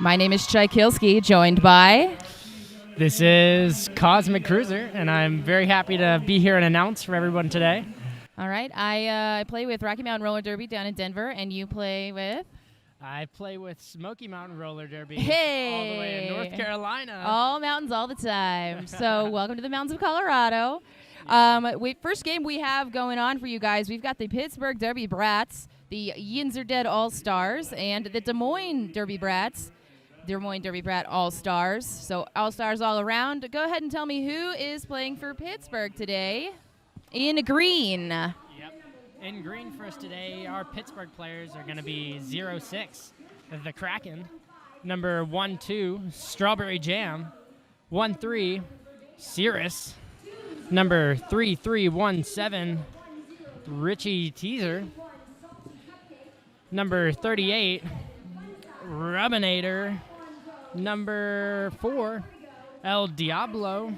My name is Chaikilski, joined by... This is Cosmic Cruiser, and I'm very happy to be here and announce for everyone today. All right, I play with Rocky Mountain Roller Derby down in Denver, and you play with... I play with Smoky Mountain Roller Derby hey! all the way in North Carolina. All mountains all the time. So welcome to the mountains of Colorado. First game we have going on for you guys, we've got the Pittsburgh Derby Brats, the Yinzer Dead All-Stars, and the Des Moines Derby Brats, Des Moines Derby Brat All-Stars. So All-Stars all around. Go ahead and tell me who is playing for Pittsburgh today in green. In green for us today, our Pittsburgh players are going to be 06, the Kraken, number 12, Strawberry Jam, 13, Cirrus, number 3317, Richie Teaser, number 38, Rubinator, number 4, El Diablo,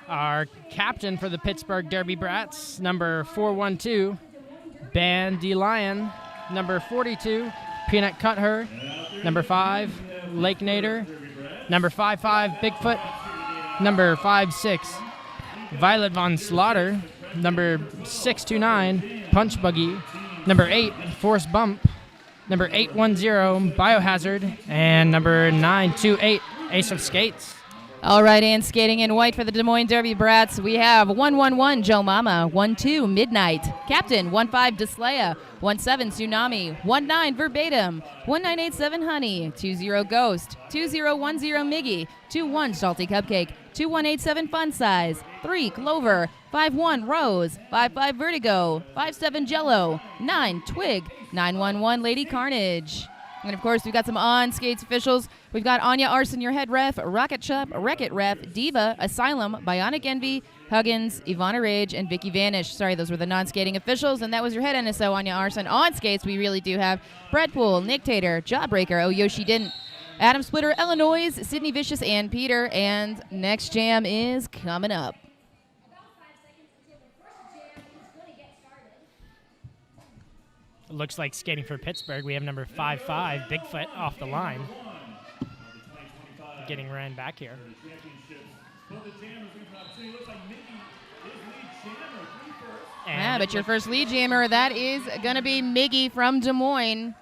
our captain for the Pittsburgh Derby Brats, number 412, Bandelion, number 42, Peanut Cutter, number 5, Lake Nader, number 55, Bigfoot, number 56, Violet Von Slaughter, number 629, Punch Buggy, number 8, Force Bump, number 810, Biohazard, and number 928, Ace of Skates. All right, and skating in white for the Des Moines Derby Brats, we have 111 Joe Mama, 12 Midnight, Captain 15 Dislaya, 17 Tsunami, 19 Verbatim, 1987 Honey, 20 Ghost, 2010 Miggy, 21 Salty Cupcake, 2187 Fun Size, 3 Clover, 51 Rose, 55 Vertigo, 57 Jello, 9 Twig, 911 Lady Carnage. And, of course, we've got some on-skates officials. We've got Anya Arson, your head ref, Rocket Chop, Wreck-It ref, Diva, Asylum, Bionic Envy, Huggins, Ivana Rage, and Vicky Vanish. Sorry, those were the non-skating officials, and that was your head NSO, Anya Arson. On skates, we really do have Brett Poole, Nick Tater, Jawbreaker, Oh Yoshi Didn't, Adam Splitter, Illinois, Sydney Vicious, and Peter. And next jam is coming up. Looks like skating for Pittsburgh. We have number 55, Bigfoot, off the line. Getting ran back here. Yeah, but your first lead jammer, that is going to be Miggy from Des Moines.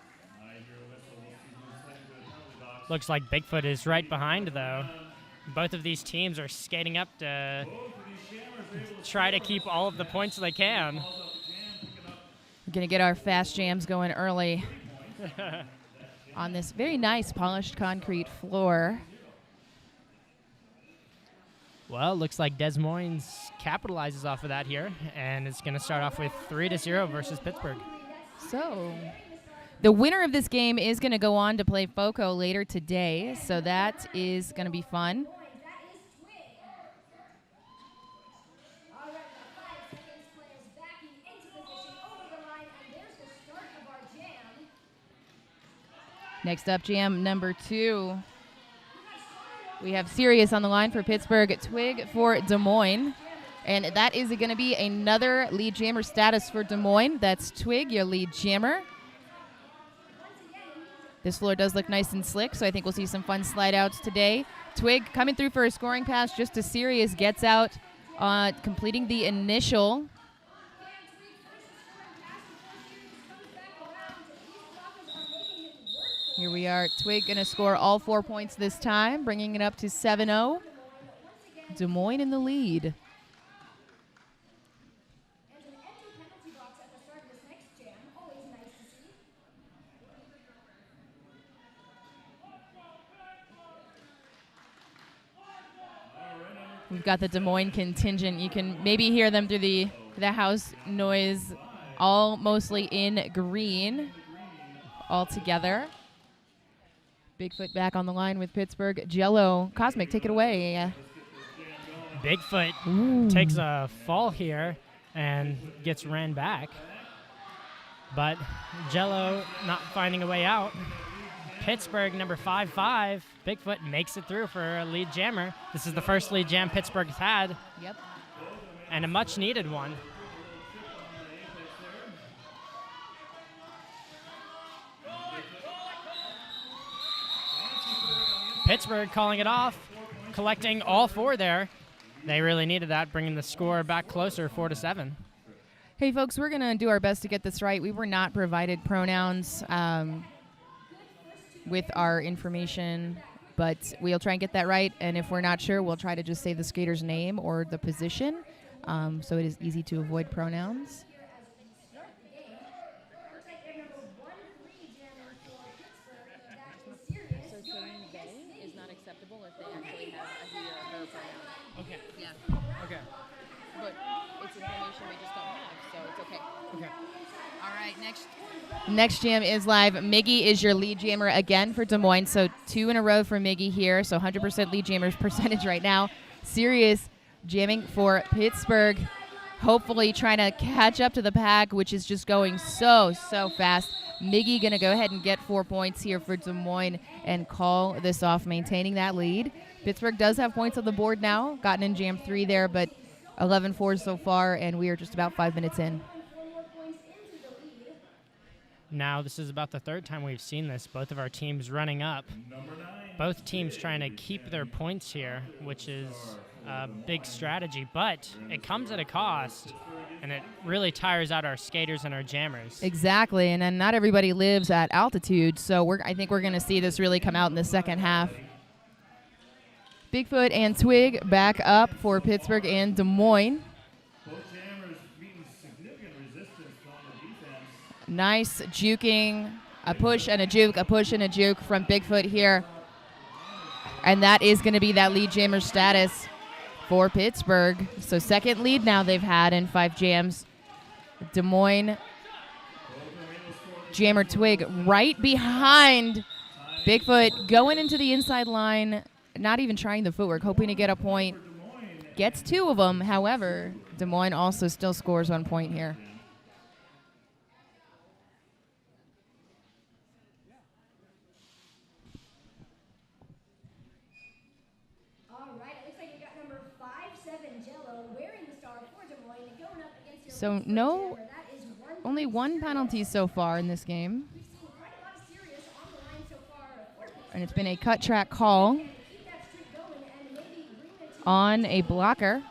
Looks like Bigfoot is right behind, though. Both of these teams are skating up to try to keep all of the points they can. We're going to get our fast jams going early on this very nice polished concrete floor. Well, looks like Des Moines capitalizes off of that here, and it's going to start off with 3-0 versus Pittsburgh. So the winner of this game is going to go on to play FOCO later today, so that is going to be fun. Next up, jam number 2. We have Sirius on the line for Pittsburgh, Twig for Des Moines. And that is going to be another lead jammer status for Des Moines. That's Twig, your lead jammer. This floor does look nice and slick, so I think we'll see some fun slide outs today. Twig coming through for a scoring pass just as Sirius gets out, completing the initial. Here we are, Twig going to score all 4 points this time, bringing it up to 7-0. Des Moines in the lead. We've got the Des Moines contingent. You can maybe hear them through the house noise, all mostly in green all together. Bigfoot back on the line with Pittsburgh. Jello, Cosmic, take it away. Bigfoot takes a fall here and gets ran back. But Jello not finding a way out. Pittsburgh, number 55, Bigfoot makes it through for a lead jammer. This is the first lead jam Pittsburgh's had. Yep. And a much-needed one. Pittsburgh calling it off, collecting all 4 there. They really needed that, bringing the score back closer, 4-7. Hey, folks, we're going to do our best to get this right. We were not provided pronouns with our information, but we'll try and get that right. And if we're not sure, we'll try to just say the skater's name or the position, so it is easy to avoid pronouns. Okay. Yeah. Okay. But it's information we just don't have, so it's okay. Okay. All right, next jam is live. Miggy is your lead jammer again for Des Moines, so 2 in a row for Miggy here, so 100% lead jammers percentage right now. Sirius jamming for Pittsburgh, hopefully trying to catch up to the pack, which is just going so fast. Miggy going to go ahead and get 4 points here for Des Moines and call this off, maintaining that lead. Pittsburgh does have points on the board now, gotten in jam 3 there, but 11-4 so far, and we are just about 5 minutes in. Now this is about the 3rd time we've seen this. Both of our teams running up. Both teams trying to keep their points here, which is a big strategy, but it comes at a cost, and it really tires out our skaters and our jammers. Exactly, and then not everybody lives at altitude, so I think we're going to see this really come out in the second half. Bigfoot and Twig back up for Pittsburgh and Des Moines. Nice juking, a push and a juke, a push and a juke from Bigfoot here. And that is going to be that lead jammer status for Pittsburgh. So second lead now they've had in 5 jams. Des Moines jammer Twig right behind Bigfoot, going into the inside line, not even trying the footwork, hoping to get a point. Gets 2 of them. However, Des Moines also still scores 1 point here. So only 1 penalty so far in this game. And it's been a cut track call on a blocker.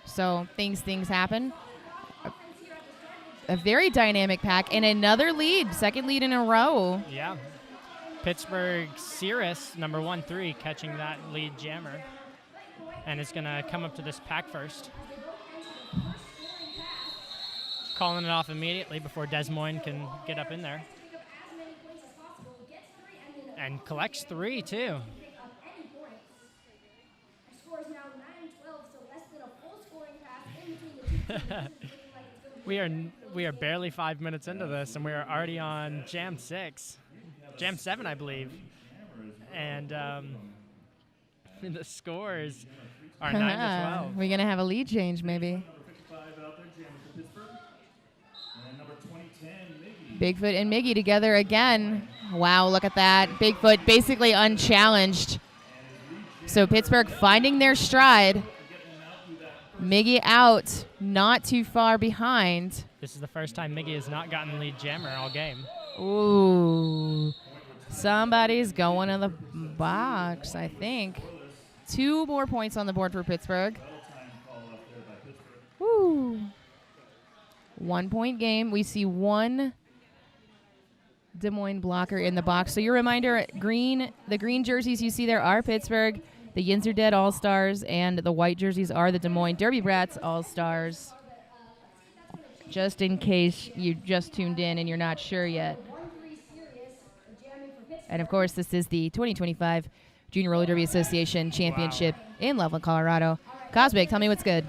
So things happen. A very dynamic pack and another lead, second lead in a row. Yeah. Pittsburgh Cirrus, number 1-3, catching that lead jammer. And it's going to come up to this pack first. Calling it off immediately before Des Moines can get up in there. And collects 3, too. We are barely 5 minutes into this, and we are already on Jam 6. Jam 7, I believe. And the scores are 9-12. We're going to have a lead change, maybe. Bigfoot and Miggy together again. Wow, look at that. Bigfoot basically unchallenged. So Pittsburgh finding their stride. Miggy out, not too far behind. This is the first time Miggy has not gotten lead jammer all game. Ooh. Somebody's going to the box, I think. 2 more points on the board for Pittsburgh. Woo. 1 point game. We see 1 Des Moines blocker in the box. So your reminder, the green jerseys you see there are Pittsburgh. The Yins Are Dead All-Stars, and the white jerseys are the Des Moines Derby Brats All-Stars. Just in case you just tuned in and you're not sure yet. And, of course, this is the 2025 Junior Roller Derby Association Championship in Loveland, Colorado. Cosmic, tell me what's good.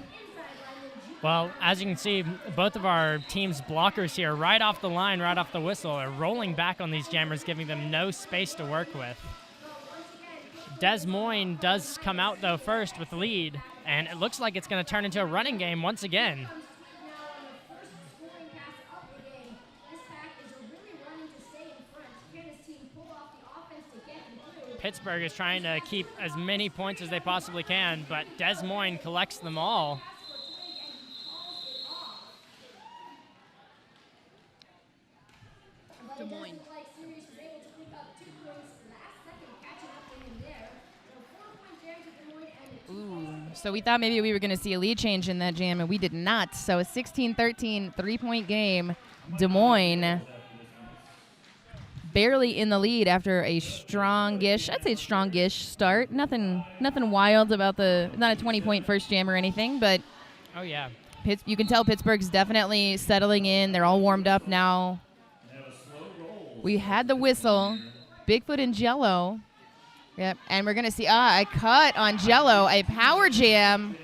Well, as you can see, both of our team's blockers here, right off the line, right off the whistle, are rolling back on these jammers, giving them no space to work with. Des Moines does come out, though, first with the lead, and it looks like it's going to turn into a running game once again. Pittsburgh is trying to keep as many points as they possibly can, but Des Moines collects them all. Des Moines. So we thought maybe we were going to see a lead change in that jam, and we did not. So a 16-13 3-point game. Des Moines barely in the lead after a strongish, I'd say strongish start. Nothing wild about not a 20-point first jam or anything, but Oh, yeah. you can tell Pittsburgh's definitely settling in. They're all warmed up now. We had the whistle, Bigfoot and Jello. Yep, and we're going to see a cut on Jello, a power jam.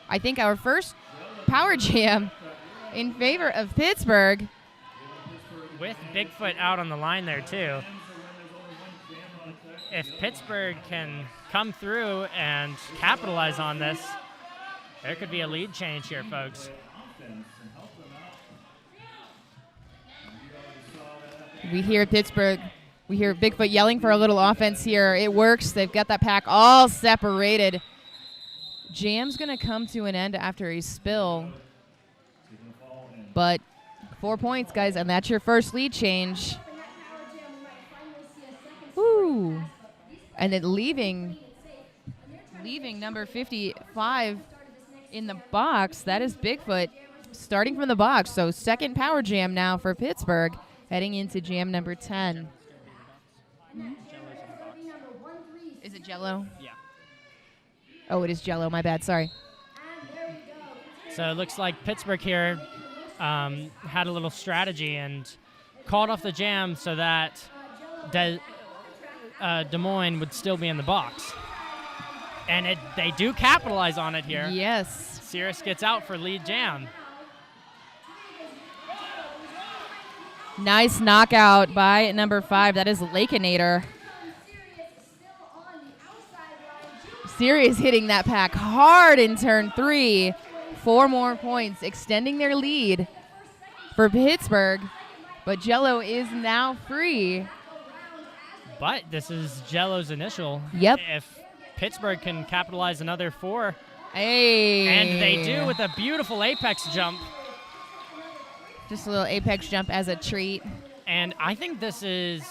I think our first power jam in favor of Pittsburgh. With Bigfoot out on the line there, too. If Pittsburgh can come through and capitalize on this, there could be a lead change here, folks. We hear Pittsburgh. We hear Bigfoot yelling for a little offense here. It works. They've got that pack all separated. Jam's going to come to an end after a spill. But 4 points, guys, and that's your first lead change. Woo. And then leaving number 55 in the box, that is Bigfoot starting from the box. So second power jam now for Pittsburgh, heading into jam number 10. Is it Jello? Yeah. Oh, it is Jello. My bad. Sorry. So it looks like Pittsburgh here had a little strategy and called off the jam so that Des Moines would still be in the box. And they do capitalize on it here. Yes. Cirrus gets out for lead jam. Nice knockout by number 5. That is Lakeinator. Sirius hitting that pack hard in turn 3. 4 more points, extending their lead for Pittsburgh. But Jello is now free. But this is Jello's initial. Yep. If Pittsburgh can capitalize another 4. Hey. And they do with a beautiful apex jump. Just a little apex jump as a treat. And I think this is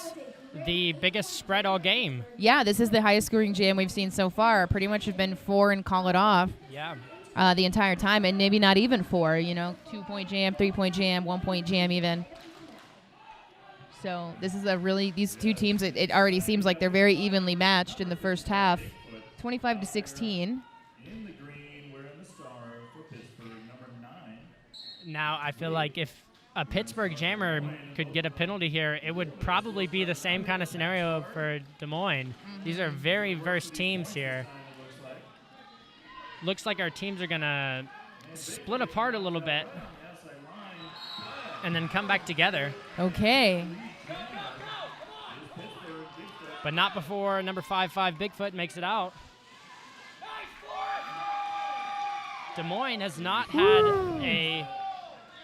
the biggest spread all game. Yeah, this is the highest scoring jam we've seen so far. Pretty much have been 4 and call it off. Yeah. The entire time, and maybe not even 4, 2-point jam, 3-point jam, 1-point jam even. So this is these two teams, it already seems like they're very evenly matched in the first half. 25-16. Now, I feel like if a Pittsburgh jammer could get a penalty here, it would probably be the same kind of scenario for Des Moines. Mm-hmm. These are very versed teams here. Looks like our teams are going to split apart a little bit and then come back together. Okay. But not before number 5-5 Bigfoot makes it out. Des Moines has not had a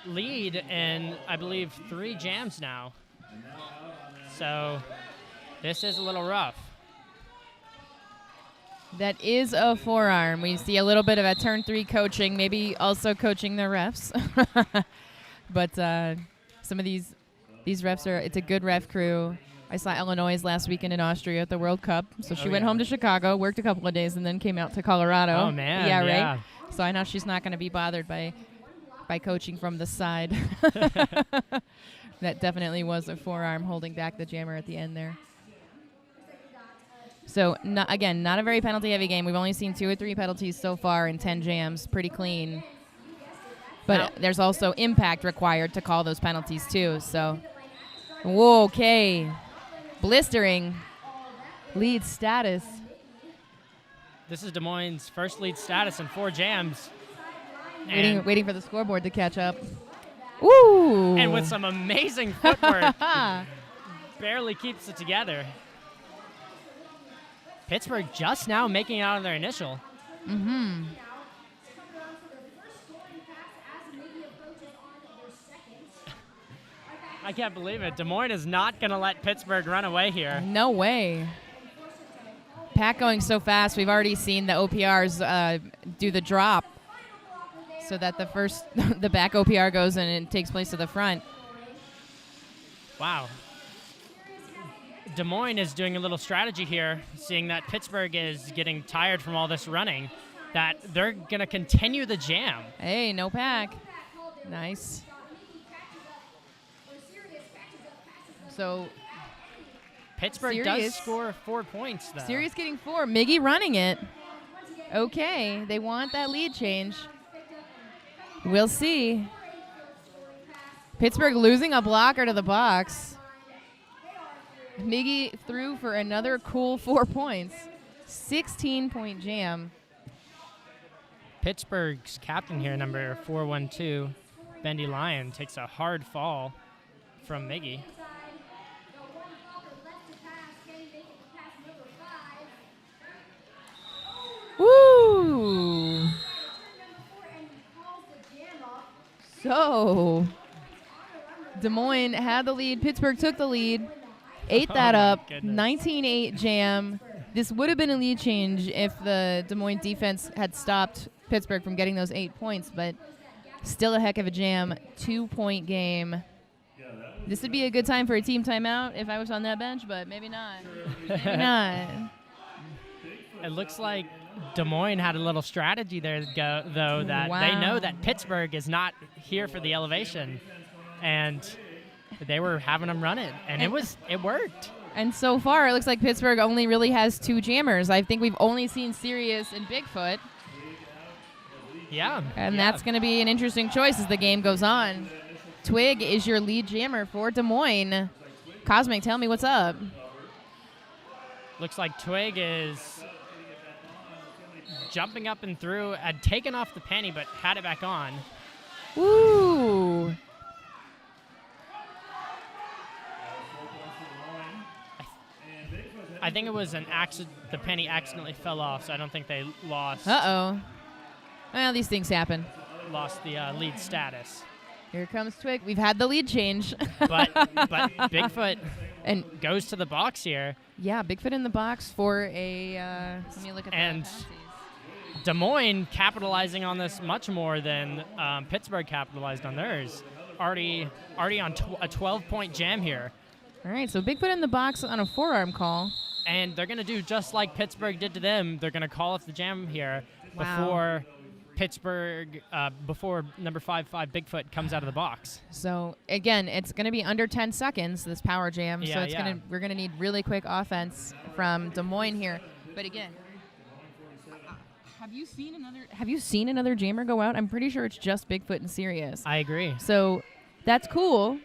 lead in, I believe, 3 jams now. So this is a little rough. That is a forearm. We see a little bit of a turn 3 coaching, maybe also coaching the refs. But some of these refs it's a good ref crew. I saw Illinois last weekend in Austria at the World Cup. So she went home to Chicago, worked a couple of days, and then came out to Colorado. Oh, man. Yeah, yeah. right? So I know she's not going to be bothered by coaching from the side. That definitely was a forearm holding back the jammer at the end there. So, not a very penalty-heavy game. We've only seen 2 or 3 penalties so far in 10 jams. Pretty clean. But there's also impact required to call those penalties, too. So, whoa, okay. Blistering lead status. This is Des Moines' first lead status in 4 jams. Waiting for the scoreboard to catch up. Ooh! And with some amazing footwork, barely keeps it together. Pittsburgh just now making out on their initial. Mm-hmm. I can't believe it. Des Moines is not going to let Pittsburgh run away here. No way. Pack going so fast. We've already seen the OPRs do the drop so that the back OPR goes and it takes place to the front. Wow. Des Moines is doing a little strategy here, seeing that Pittsburgh is getting tired from all this running. that they're going to continue the jam. Hey, no pack. Nice. So Pittsburgh does score 4 points, though. Sirius getting 4. Miggy running it. Okay, they want that lead change. We'll see. Pittsburgh losing a blocker to the box. Miggy threw for another cool 4 points. 16-point jam. Pittsburgh's captain here, number 412, Bendy Lyon, takes a hard fall from Miggy. Woo! So, Des Moines had the lead. Pittsburgh took the lead. Ate that up. 19-8 jam. This would have been a lead change if the Des Moines defense had stopped Pittsburgh from getting those 8 points, but still a heck of a jam. 2-point game. This would be a good time for a team timeout if I was on that bench, but maybe not. Maybe not. It looks like Des Moines had a little strategy there, though, that they know that Pittsburgh is not here for the elevation, and they were having them run it, and it worked. And so far, it looks like Pittsburgh only really has 2 jammers. I think we've only seen Sirius and Bigfoot. Yeah. And that's going to be an interesting choice as the game goes on. Twig is your lead jammer for Des Moines. Cosmic, tell me what's up. Looks like Twig is jumping up and through, had taken off the penny, but had it back on. Woo! I think it was an accident. The penny accidentally fell off, so I don't think they lost. Uh-oh. Well, these things happen. Lost the lead status. Here comes Twig. We've had the lead change. but Bigfoot and goes to the box here. Yeah, Bigfoot in the box for a. Let me look at and that. Des Moines capitalizing on this much more than Pittsburgh capitalized on theirs. Already on a 12-point jam here. All right, so Bigfoot in the box on a forearm call. And they're going to do just like Pittsburgh did to them. They're going to call off the jam here before Pittsburgh, before number 5-5 Bigfoot comes out of the box. So again, it's going to be under 10 seconds, this power jam. Yeah, so it's we're going to need really quick offense from Des Moines here. But again, have you seen another jammer go out? I'm pretty sure it's just Bigfoot and Sirius. I agree. So that's cool.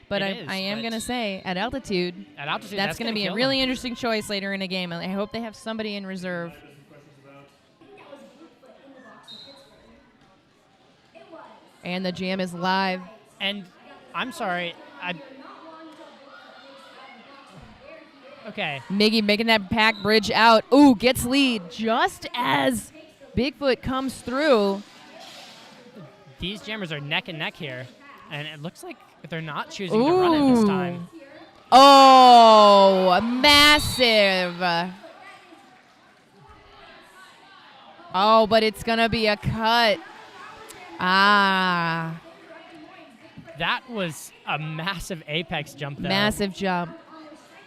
But I am but going to say, at altitude, that's going to be a really interesting choice later in a game. I hope they have somebody in reserve. And the jam is live. And I'm sorry, okay. Miggy making that pack bridge out. Ooh, gets lead just as Bigfoot comes through. These jammers are neck and neck here. And it looks like they're not choosing to run it this time. Oh, massive. Oh, but it's going to be a cut. Ah. That was a massive apex jump, though. Massive jump.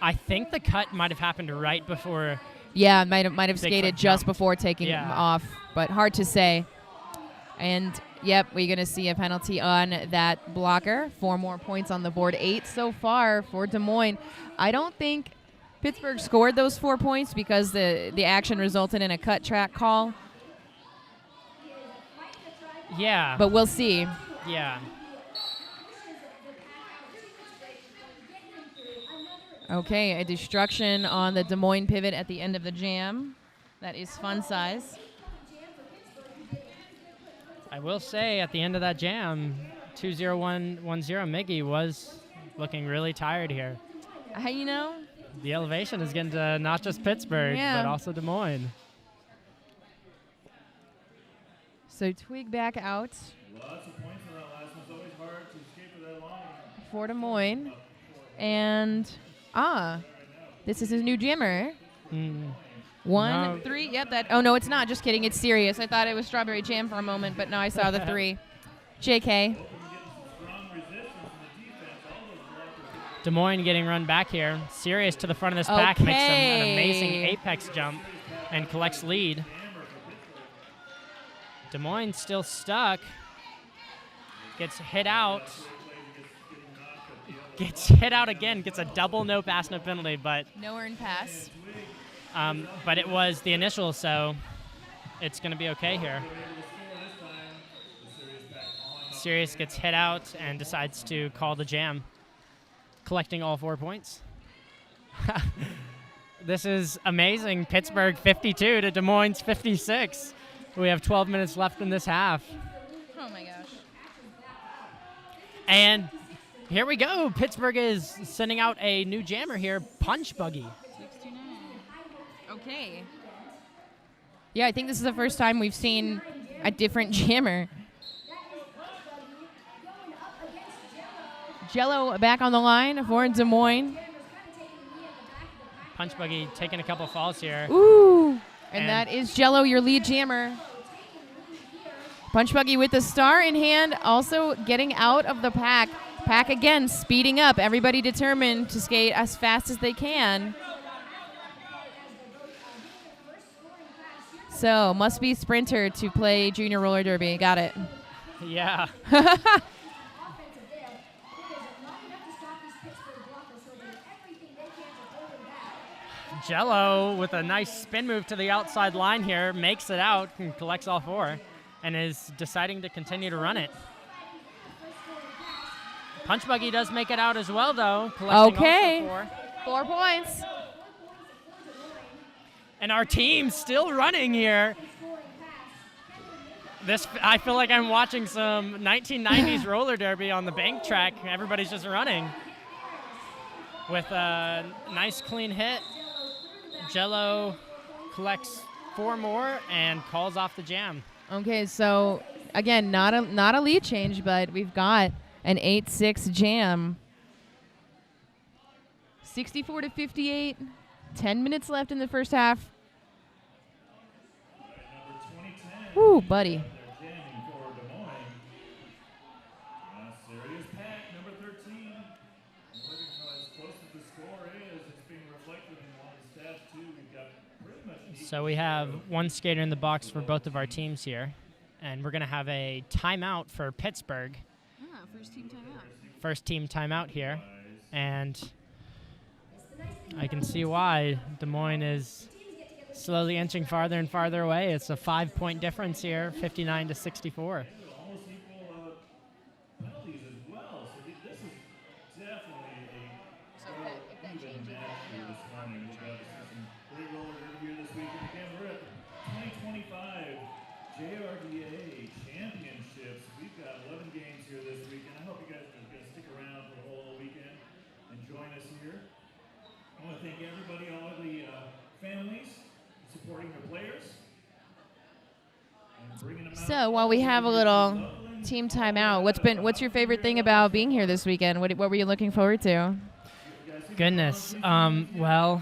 I think the cut might have happened right before. Yeah, might have skated just before taking off, but hard to say. And yep, we're going to see a penalty on that blocker. 4 more points on the board. 8 so far for Des Moines. I don't think Pittsburgh scored those 4 points because the action resulted in a cut track call. Yeah. But we'll see. Yeah. Okay, a destruction on the Des Moines pivot at the end of the jam. That is fun size. I will say at the end of that jam, 2-0-1-1-0, Miggy was looking really tired here. You know? The elevation is getting to not just Pittsburgh, but also Des Moines. So Twig back out. Lots of points in that last one. It's always hard to escape for that long. For Des Moines. And, this is his new jammer. 1, 3. Yep, that. Oh, no, it's not. Just kidding. It's Sirius. I thought it was Strawberry Jam for a moment, but no, I saw the 3. JK. Des Moines getting run back here. Sirius to the front of this pack makes an amazing apex jump and collects lead. Des Moines still stuck. Gets hit out. Gets hit out again. Gets a double no pass, no penalty, but No earned pass. but it was the initial, so it's going to be okay here. Sirius gets hit out and decides to call the jam, collecting all 4 points. This is amazing. Pittsburgh 52 to Des Moines 56. We have 12 minutes left in this half. Oh my gosh. And here we go. Pittsburgh is sending out a new jammer here, Punch Buggy. 69. Okay. Yeah, I think this is the first time we've seen a different jammer. Jello back on the line for Des Moines. Punch Buggy taking a couple falls here. Ooh. And that is Jello, your lead jammer. Punch Buggy with the star in hand, also getting out of the pack. Pack again, speeding up. Everybody determined to skate as fast as they can. So, must be sprinter to play junior roller derby. Got it. Yeah. Jello with a nice spin move to the outside line here, makes it out and collects all 4 and is deciding to continue to run it. Punch Buggy does make it out as well, though. Okay. Also 4 points. And our team's still running here. I feel like I'm watching some 1990s roller derby on the bank track. Everybody's just running. With a nice clean hit, Jello collects 4 more and calls off the jam. Okay, so again, not a lead change, but we've got an 8-6 jam. 64 to 58. 10 minutes left in the first half. Ooh, buddy. So we have one skater in the box for both of our teams here, and we're going to have a timeout for Pittsburgh. First team timeout. First team timeout here, and I can see why Des Moines is slowly inching farther and farther away. It's a 5-point difference here, 59 to 64. JRDA championships. We've got 11 games here this weekend. I hope you guys are going to stick around for the whole weekend and join us here. I want to thank everybody, all of the families supporting their players. And bringing them out. So while we have a little team timeout, what's your favorite thing about being here this weekend? What were you looking forward to? Goodness. Well,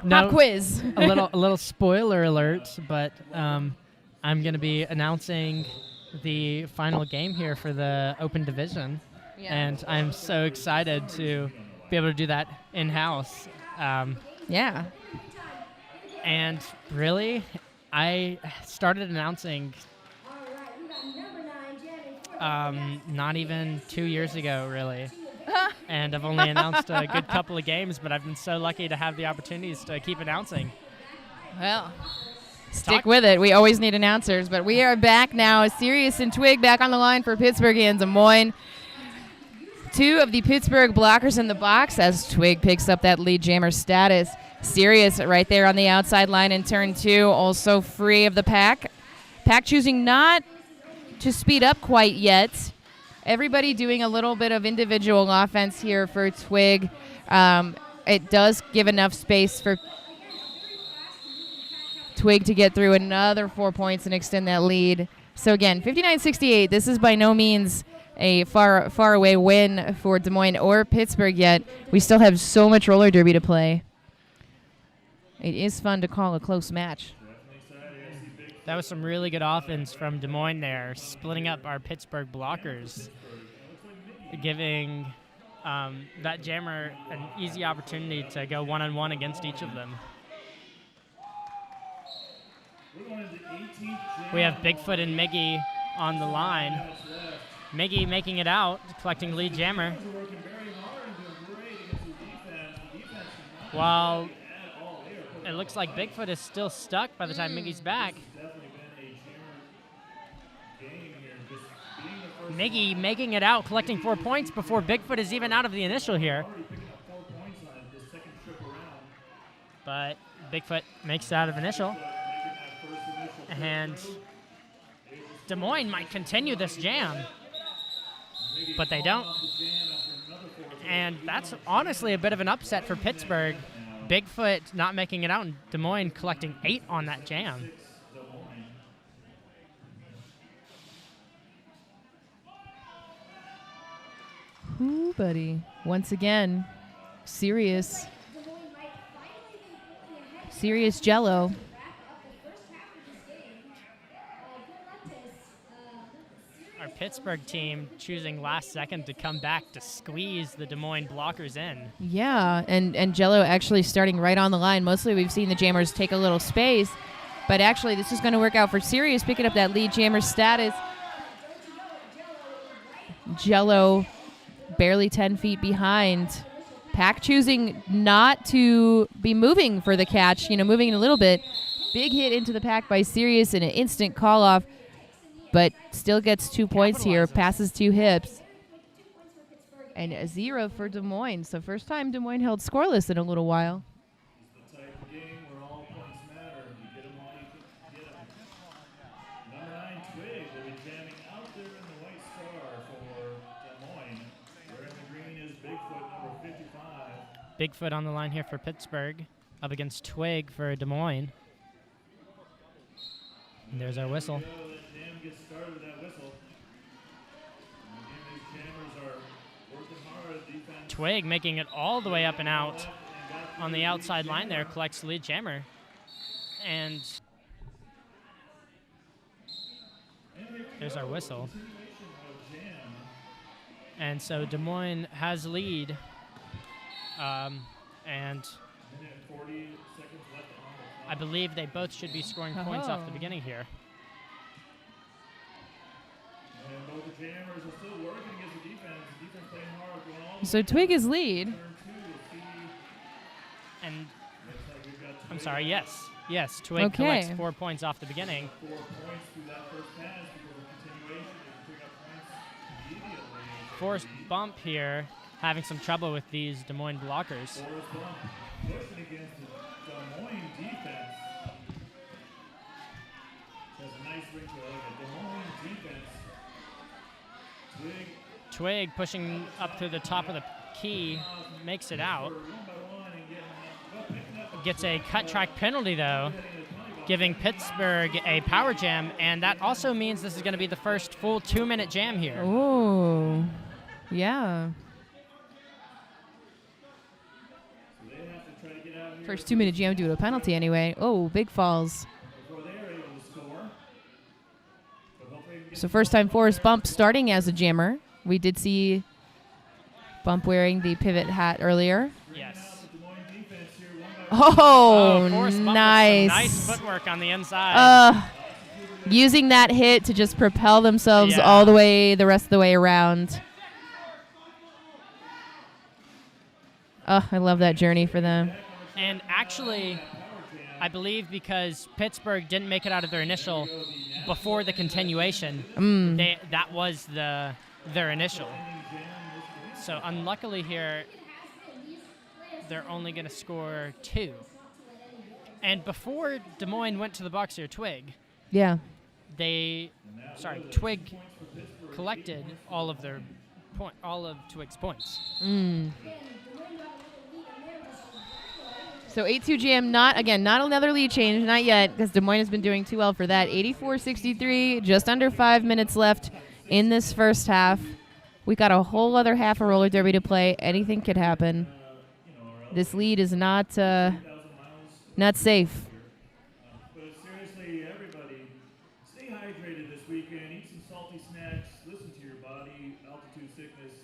Pop quiz. a little spoiler alert, but I'm going to be announcing the final game here for the Open Division, and I'm so excited to be able to do that in-house. Yeah. And really, I started announcing not even 2 years ago, really. And I've only announced a good couple of games, but I've been so lucky to have the opportunities to keep announcing. Well, stick with it. We always need announcers, but we are back now. Sirius and Twig back on the line for Pittsburgh and Des Moines. 2 of the Pittsburgh blockers in the box as Twig picks up that lead jammer status. Sirius right there on the outside line in turn 2, also free of the pack. Pack choosing not to speed up quite yet. Everybody doing a little bit of individual offense here for Twig. It does give enough space for Twig to get through another 4 points and extend that lead. So again, 59-68. This is by no means a far away win for Des Moines or Pittsburgh yet. We still have so much roller derby to play. It is fun to call a close match. That was some really good offense from Des Moines there, splitting up our Pittsburgh blockers, giving that jammer an easy opportunity to go one-on-one against each of them. We're going into 18th jam. We have Bigfoot and Miggy on the line. Miggy making it out, collecting lead jammer. Jammers are working very hard and doing great against the defense. The defense is not While at all. They are putting it looks like Bigfoot is still stuck by the time Miggy's back. This has definitely been a jammer game here. Just being the first Miggy making it out, collecting 4 points before Bigfoot is even out of the initial here. already picking up 4 points on this second trip around. But Bigfoot makes it out of initial. Making that first initial trip And through. Des Moines might continue this jam, but they don't. Off the jam after another 4 trips. And that's honestly a bit of an upset for Pittsburgh. Bigfoot not making it out, and Des Moines collecting 8 on that jam. Des Moines. Ooh, buddy. Once again, serious Jello. Our Pittsburgh team choosing last second to come back to squeeze the Des Moines blockers in. Yeah, and Jello actually starting right on the line. Mostly we've seen the jammers take a little space, but actually this is going to work out for Sirius, picking up that lead jammer status. Jello barely 10 feet behind. Pack choosing not to be moving for the catch, moving a little bit. Big hit into the pack by Sirius and an instant call off, but still gets 2 points here, passes 2 hips. And a 0 for Des Moines. So first time Des Moines held scoreless in a little while. It's the type of game where all points matter. You get them while you can get them. Number 9, Twig will be jamming out there in the white star for Des Moines. Wearing the green is Bigfoot, number 55. Bigfoot on the line here for Pittsburgh, up against Twig for Des Moines. And there's our whistle. Let Jam get started with that whistle. And again, these jammers are working hard. Defense Twig making it all the way up and out on the outside line there, collects the lead jammer. And there's our whistle. And so Des Moines has lead. And minute and 40 seconds left on the I believe they both should be scoring points off the beginning here. And both the jammers are still working against the defense. The defense playing hard, going all So Twig is lead. turn 2. We'll see. And Looks like we've got I'm Twig sorry, yes, Twig Okay. collects 4 points off the beginning. 4 points through that first pass because of continuation. They can pick up points immediately. Forced bump here, having some trouble with these Des Moines blockers. Forrest Bump pushing against the Des Moines defense. Has a nice ring to it. The Des Moines defense. Twig Twig pushing up to the top of the key, makes it out. one by one and picking up Gets a cut track penalty though, giving Pittsburgh a power jam, and that also means this is going to be the first full 2-minute jam here. Oh, yeah. they have to try to get out here First 2-minute jam due to a penalty anyway. Oh, big falls. before they are able to score. But hopefully they can get So first time Forrest Bump starting as a jammer. We did see Bump wearing the pivot hat earlier. Yes. the Des Moines defense here one by Oh, Forrest Bump with some nice. nice footwork on the inside. Using that hit to just propel themselves Yeah. all the rest of the way around. Oh, I love that journey for them. And actually, I believe because Pittsburgh didn't make it out of their initial before the continuation, that was their initial. So unluckily here, they're only going to score 2. And before Des Moines went to the box here, Twig, Yeah. Twig collected all of Twig's points. So 8-2 jam, not another lead change, not yet, because Des Moines has been doing too well for that. 84-63, just under 5 minutes left in this first half. We got a whole other half of roller derby to play. Anything could happen. This lead is not safe. But seriously, everybody, stay hydrated this weekend. Eat some salty snacks. Listen to your body. Altitude sickness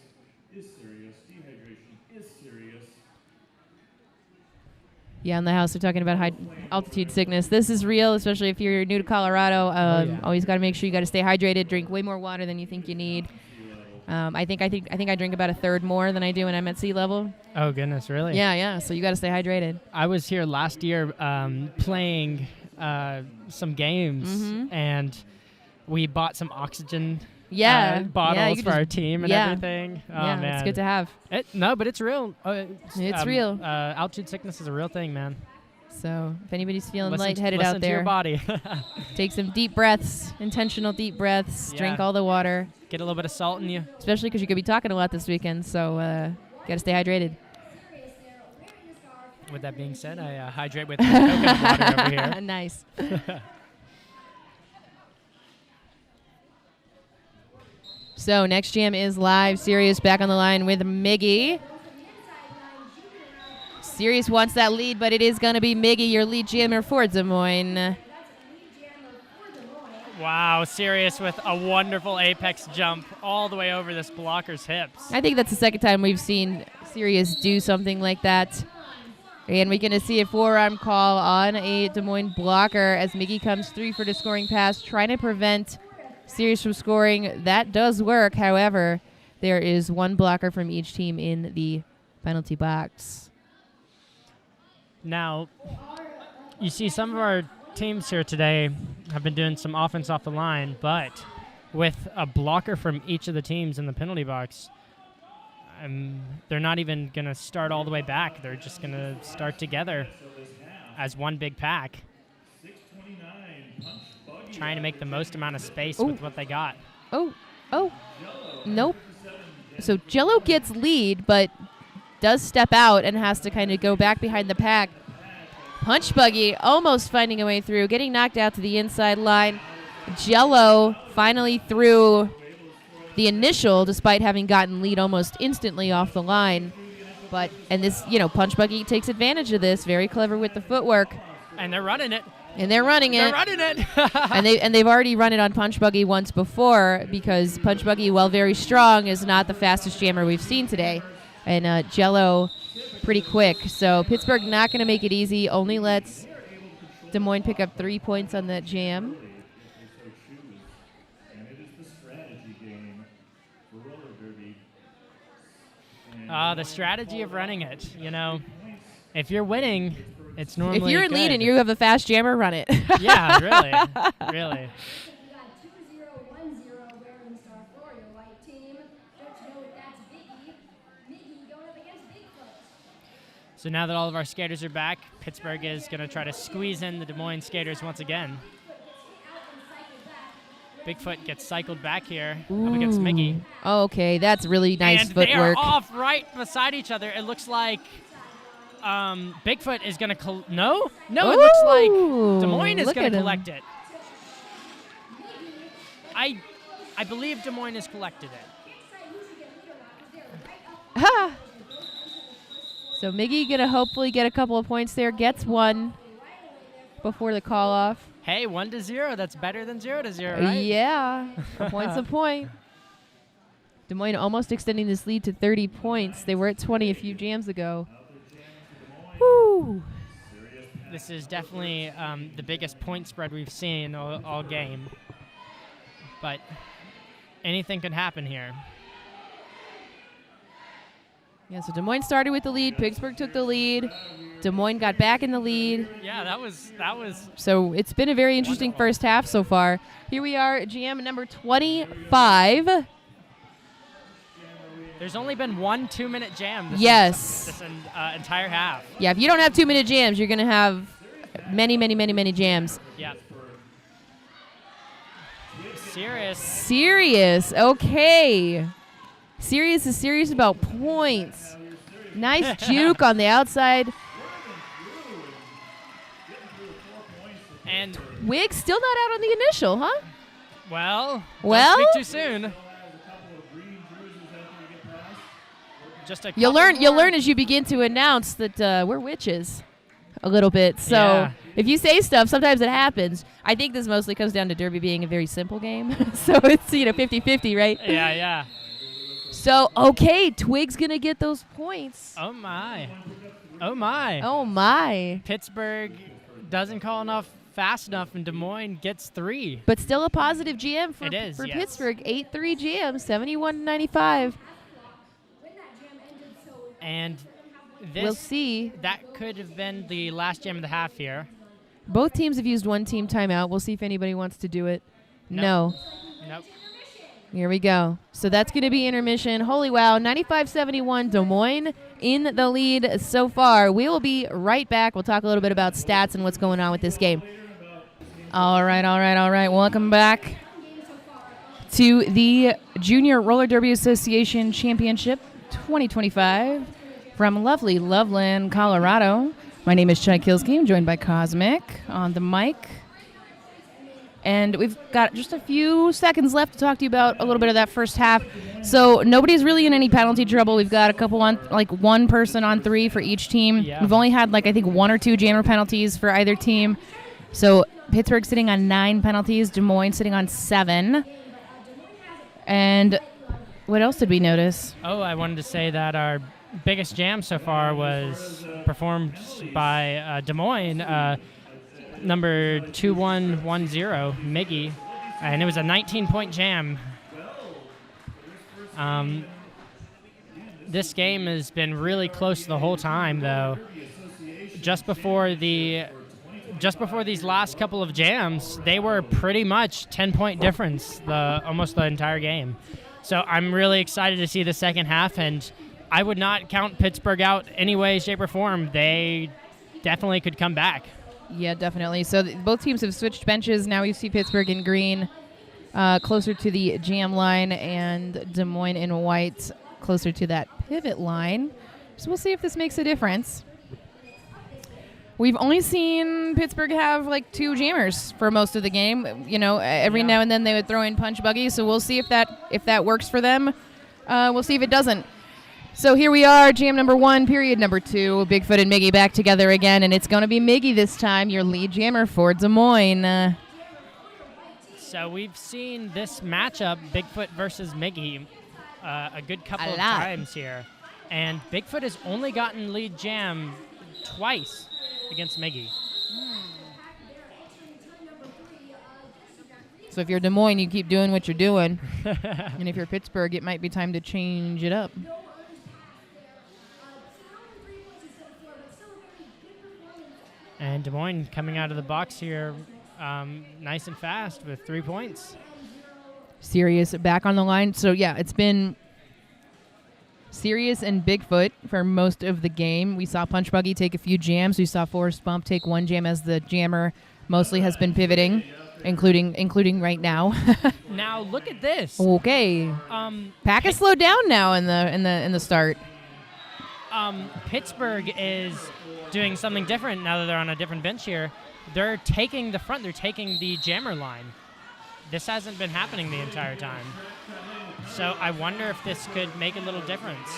is serious. Dehydration is serious. Yeah, in the house, they're talking about high altitude sickness. This is real, especially if you're new to Colorado. Always got to make sure you got to stay hydrated. Drink way more water than you think you need. I think I drink about a third more than I do when I'm at sea level. Oh goodness, really? Yeah. So you got to stay hydrated. I was here last year playing some games, and we bought some oxygen bottles for our team and everything. Oh, man. It's good to have. No, but it's real. It's real. Altitude sickness is a real thing, man. So if anybody's feeling Listen lightheaded to out there, your body. take some deep breaths, intentional deep breaths. Drink all the water. Get a little bit of salt in you. Especially because you're going to be talking a lot this weekend, so got to stay hydrated. With that being said, I hydrate with coconut water over here. Nice. So next jam is live. Sirius back on the line with Miggy. Sirius wants that lead, but it is going to be Miggy, your lead jammer for Des Moines. Wow, Sirius with a wonderful apex jump all the way over this blocker's hips. I think that's the second time we've seen Sirius do something like that. And we're going to see a forearm call on a Des Moines blocker as Miggy comes through for the scoring pass, trying to prevent Sirius from scoring. That does work. However, there is one blocker from each team in the penalty box. Now, you see some of our teams here today have been doing some offense off the line, but with a blocker from each of the teams in the penalty box, they're not even going to start all the way back. They're just going to start together as one big pack, trying to make the most amount of space with what they got. Nope. So Jello gets lead, but does step out and has to kind of go back behind the pack. Punch Buggy almost finding a way through, getting knocked out to the inside line. Jello finally through the initial, despite having gotten lead almost instantly off the line. And this, Punch Buggy takes advantage of this. Very clever with the footwork. And they're running it. And they're running it. and they've already run it on Punch Buggy once before, because Punch Buggy, while very strong, is not the fastest jammer we've seen today. And Jello pretty quick. So Pittsburgh not going to make it easy. Only lets Des Moines pick up 3 points on that jam. The strategy of running it. If you're winning, it's normally if you're in good. lead and you have a fast jammer, run it. Yeah, really. So now that all of our skaters are back, Pittsburgh is going to try to squeeze in the Des Moines skaters once again. Bigfoot gets cycled back here up against Miggy. Okay, that's really nice footwork. And they are off right beside each other. It looks like Bigfoot is going to... No, it looks like Des Moines is going to collect it. I believe Des Moines has collected it. Ha! So Miggy going to hopefully get a couple of points there. Gets one before the call-off. Hey, 1-0. That's better than 0-0, right? Yeah. A point's a point. Des Moines almost extending this lead to 30 points. They were at 20 a few jams ago. Woo! This is definitely the biggest point spread we've seen all game. But anything could happen here. Yeah, so Des Moines started with the lead. Pittsburgh took the lead. Des Moines got back in the lead. Yeah, that was. So it's been a very interesting first half so far. Here we are, jam number 25. There's only been one 2-minute jam this entire half. Yeah, if you don't have 2-minute jams, you're going to have many jams. Yeah. Serious. Okay. Sirius is serious about points. Nice juke on the outside. And Twig still not out on the initial, huh? Well, don't speak too soon. Just a you'll learn as you begin to announce that we're witches a little bit. So if you say stuff, sometimes it happens. I think this mostly comes down to Derby being a very simple game. So it's 50-50, right? Yeah. So, okay, Twig's going to get those points. Oh, my. Oh, my. Oh, my. Pittsburgh doesn't call enough fast enough, and Des Moines gets 3. But still a positive GM for, It is, for yes. Pittsburgh. 8-3 GM, 71-95. And this, We'll see. that could have been the last jam of the half here. Both teams have used one team timeout. We'll see if anybody wants to do it. Nope. No. Nope. Here we go. So that's going to be intermission. Holy wow, 95-71, Des Moines in the lead so far. We will be right back. We'll talk a little bit about stats and what's going on with this game. All right. Welcome back to the Junior Roller Derby Association Championship 2025 from lovely Loveland, Colorado. My name is Chai Kilski. I'm joined by Cosmic on the mic. And we've got just a few seconds left to talk to you about a little bit of that first half. So nobody's really in any penalty trouble. We've got a couple on, like one person on 3 for each team. Yeah. We've only had I think 1 or 2 jammer penalties for either team. So Pittsburgh sitting on 9 penalties, Des Moines sitting on 7. And what else did we notice? Oh, I wanted to say that our biggest jam so far was performed by Des Moines, number 2110, Miggy, and it was a 19-point jam. This game has been really close the whole time, though. Just before these last couple of jams, they were pretty much 10-point difference almost the entire game. So I'm really excited to see the second half, and I would not count Pittsburgh out any way, shape, or form. They definitely could come back. Yeah, definitely. So both teams have switched benches. Now you see Pittsburgh in green, closer to the jam line, and Des Moines in white, closer to that pivot line. So we'll see if this makes a difference. We've only seen Pittsburgh have 2 jammers for most of the game. Every now and then they would throw in punch buggies. So we'll see if that works for them. We'll see if it doesn't. So here we are, jam number 1, period number 2. Bigfoot and Miggy back together again, and it's going to be Miggy this time, your lead jammer for Des Moines. So we've seen this matchup, Bigfoot versus Miggy, a good couple of times here. And Bigfoot has only gotten lead jam twice against Miggy. So if you're Des Moines, you keep doing what you're doing. And if you're Pittsburgh, it might be time to change it up. And Des Moines coming out of the box here nice and fast with 3 points. Sirius back on the line. So, yeah, it's been Sirius and Bigfoot for most of the game. We saw Punch Buggy take a few jams. We saw Forrest Bump take 1 jam as the jammer mostly has been pivoting, including right now. Now look at this. Okay. Pack has slowed down now in the start. Pittsburgh is doing something different now that they're on a different bench here. They're taking the front. They're taking the jammer line. This hasn't been happening the entire time. So I wonder if this could make a little difference.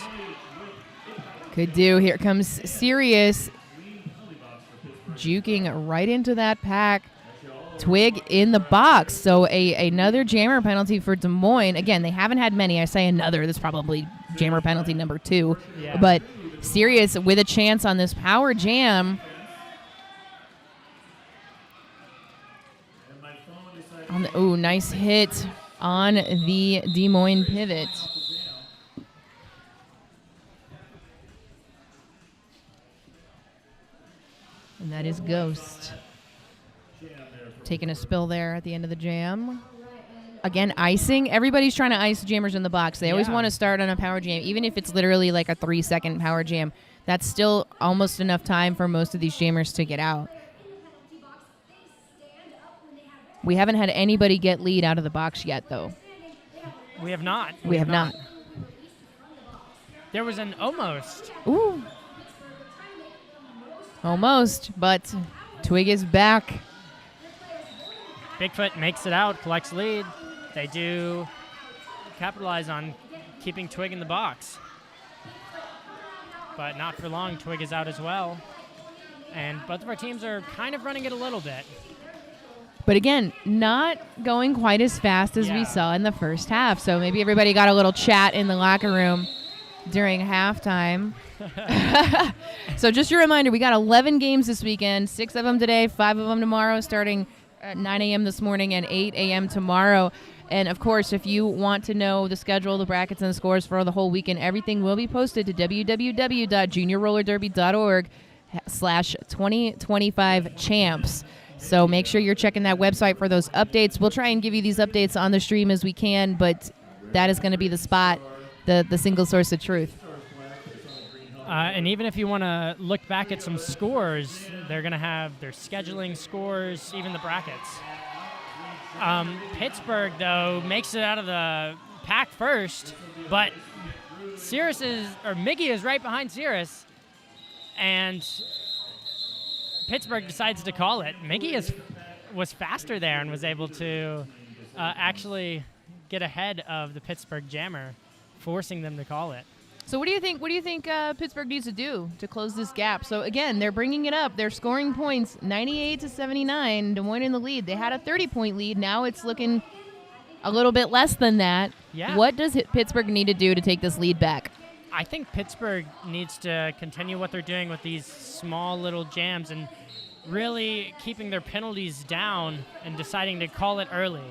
Could do. Here comes Sirius juking right into that pack. Twig in the box. So another jammer penalty for Des Moines. Again, they haven't had many. I say another. That's probably jammer penalty number 2. Yeah. But Sirius with a chance on this power jam. Nice hit on the Des Moines pivot. And that is Ghost. Taking a spill there at the end of the jam. Again, icing. Everybody's trying to ice jammers in the box. They always want to start on a power jam, even if it's literally like a 3-second power jam. That's still almost enough time for most of these jammers to get out. We haven't had anybody get lead out of the box yet, though. We have not. We have not. There was an almost. Ooh. Almost, but Twig is back. Bigfoot makes it out, collects lead. They do capitalize on keeping Twig in the box. But not for long, Twig is out as well. And both of our teams are kind of running it a little bit. But again, not going quite as fast as we saw in the first half. So maybe everybody got a little chat in the locker room during halftime. So just a reminder, we got 11 games this weekend, 6 of them today, 5 of them tomorrow, starting at 9 a.m. this morning and 8 a.m. tomorrow. And, of course, if you want to know the schedule, the brackets, and the scores for the whole weekend, everything will be posted to www.juniorrollerderby.org/2025champs. So make sure you're checking that website for those updates. We'll try and give you these updates on the stream as we can, but that is going to be the spot, the single source of truth. And even if you want to look back at some scores, they're going to have their scheduling scores, even the brackets. Pittsburgh, though, makes it out of the pack first, but Miggy is right behind Cirrus, and Pittsburgh decides to call it. Miggy was faster there and was able to actually get ahead of the Pittsburgh Jammer, forcing them to call it. So what do you think? What do you think Pittsburgh needs to do to close this gap? So again, they're bringing it up. They're scoring points, 98-79. Des Moines in the lead. They had a 30-point lead. Now it's looking a little bit less than that. Yeah. What does Pittsburgh need to do to take this lead back? I think Pittsburgh needs to continue what they're doing with these small little jams and really keeping their penalties down and deciding to call it early.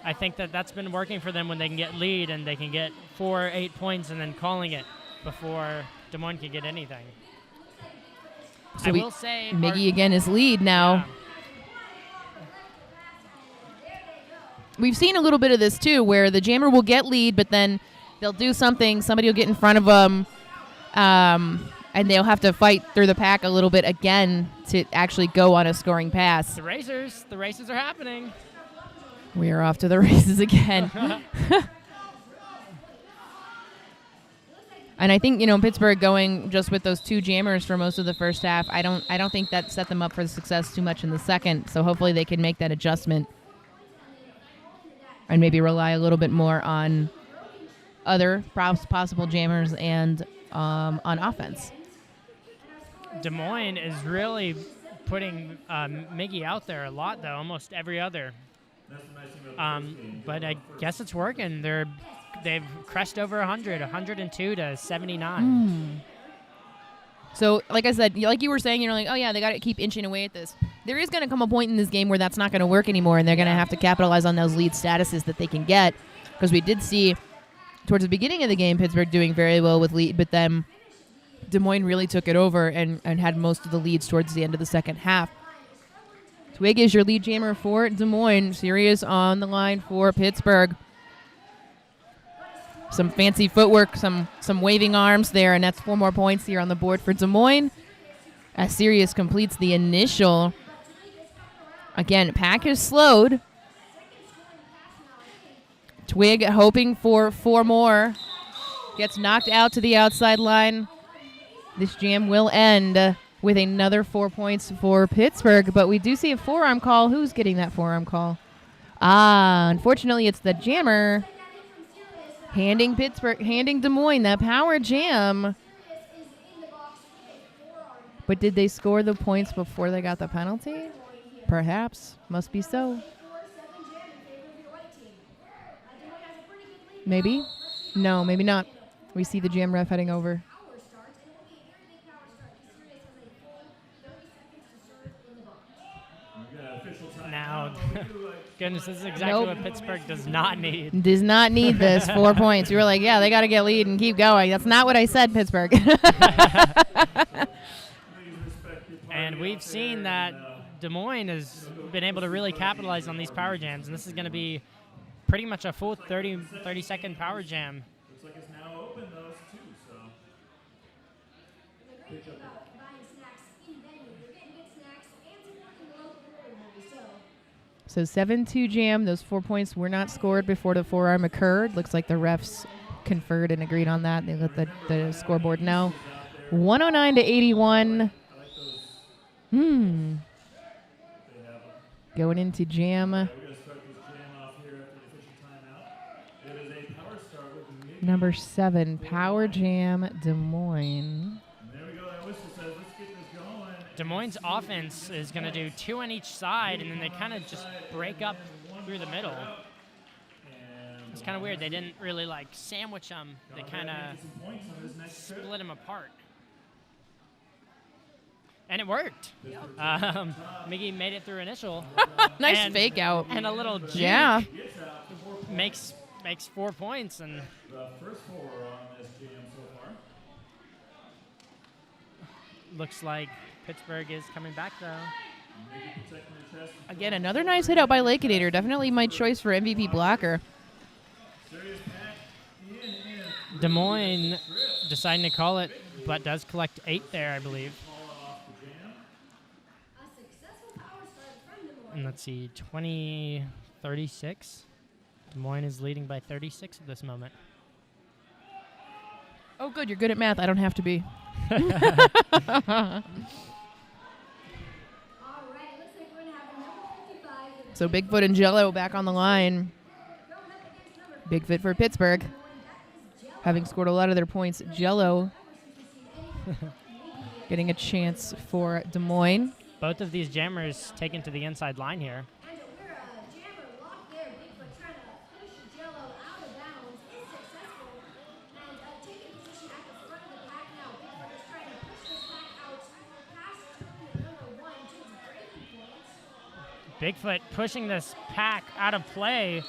I think that's been working for them when they can get lead and they can get 4 or 8 points and then calling it before Des Moines can get anything. So I will say Miggy again is lead now. Yeah. We've seen a little bit of this too, where the Jammer will get lead, but then they'll do something. Somebody will get in front of them, and they'll have to fight through the pack a little bit again to actually go on a scoring pass. The races are happening. We are off to the races again. And I think, Pittsburgh going just with those 2 jammers for most of the first half, I don't think that set them up for success too much in the second. So hopefully they can make that adjustment and maybe rely a little bit more on other possible jammers and on offense. Des Moines is really putting Miggy out there a lot, though, almost every other. But I guess it's working. They've crushed over 100, 102-79. So, like I said, like you were saying, you're like, oh, yeah, they got to keep inching away at this. There is going to come a point in this game where that's not going to work anymore, and they're going to have to capitalize on those lead statuses that they can get, because we did see towards the beginning of the game Pittsburgh doing very well with lead, but then Des Moines really took it over and had most of the leads towards the end of the second half. Twig is your lead jammer for Des Moines. Sirius on the line for Pittsburgh. Some fancy footwork, some waving arms there, and that's 4 more points here on the board for Des Moines. As Sirius completes the initial. Again, pack is slowed. Twig hoping for 4 more. Gets knocked out to the outside line. This jam will end with another 4 points for Pittsburgh, but we do see a forearm call. Who's getting that forearm call? Unfortunately, it's the jammer handing Des Moines that power jam. But did they score the points before they got the penalty? Perhaps. Must be so. Maybe? No, maybe not. We see the jam ref heading over. Now, goodness, this is exactly what Pittsburgh does not need. Does not need this 4 points. You were like, yeah, they got to get lead and keep going. That's not what I said, Pittsburgh. And we've seen that Des Moines has been able to really capitalize on these power jams, and this is going to be pretty much a full 30-second power jam. Looks like it's now open, those two, so. So 7-2 jam. Those 4 points were not scored before the forearm occurred. Looks like the refs conferred and agreed on that. They let the scoreboard know. 109-81. Going into jam. Number 7, Power Jam, Des Moines. Des Moines' offense is going to do 2 on each side, and then they kind of just break up through the middle. It's kind of weird. They didn't really like sandwich them. They kind of split them apart. And it worked. Miggy made it through initial. Nice and, fake out. And a little juke Yeah. makes 4 points. And The first 4 on this jam so far. looks like Pittsburgh is coming back, though. Again, another nice hit out by Lakeinator. Definitely my choice for MVP blocker. Des Moines deciding to call it, but does collect 8 there, I believe. And let's see, 20-36. Des Moines is leading by 36 at this moment. Oh, good. You're good at math. I don't have to be. So Bigfoot and Jello back on the line. Bigfoot for Pittsburgh. Having scored a lot of their points, Jello getting a chance for Des Moines. Both of these jammers taken to the inside line here. Bigfoot pushing this pack out of play,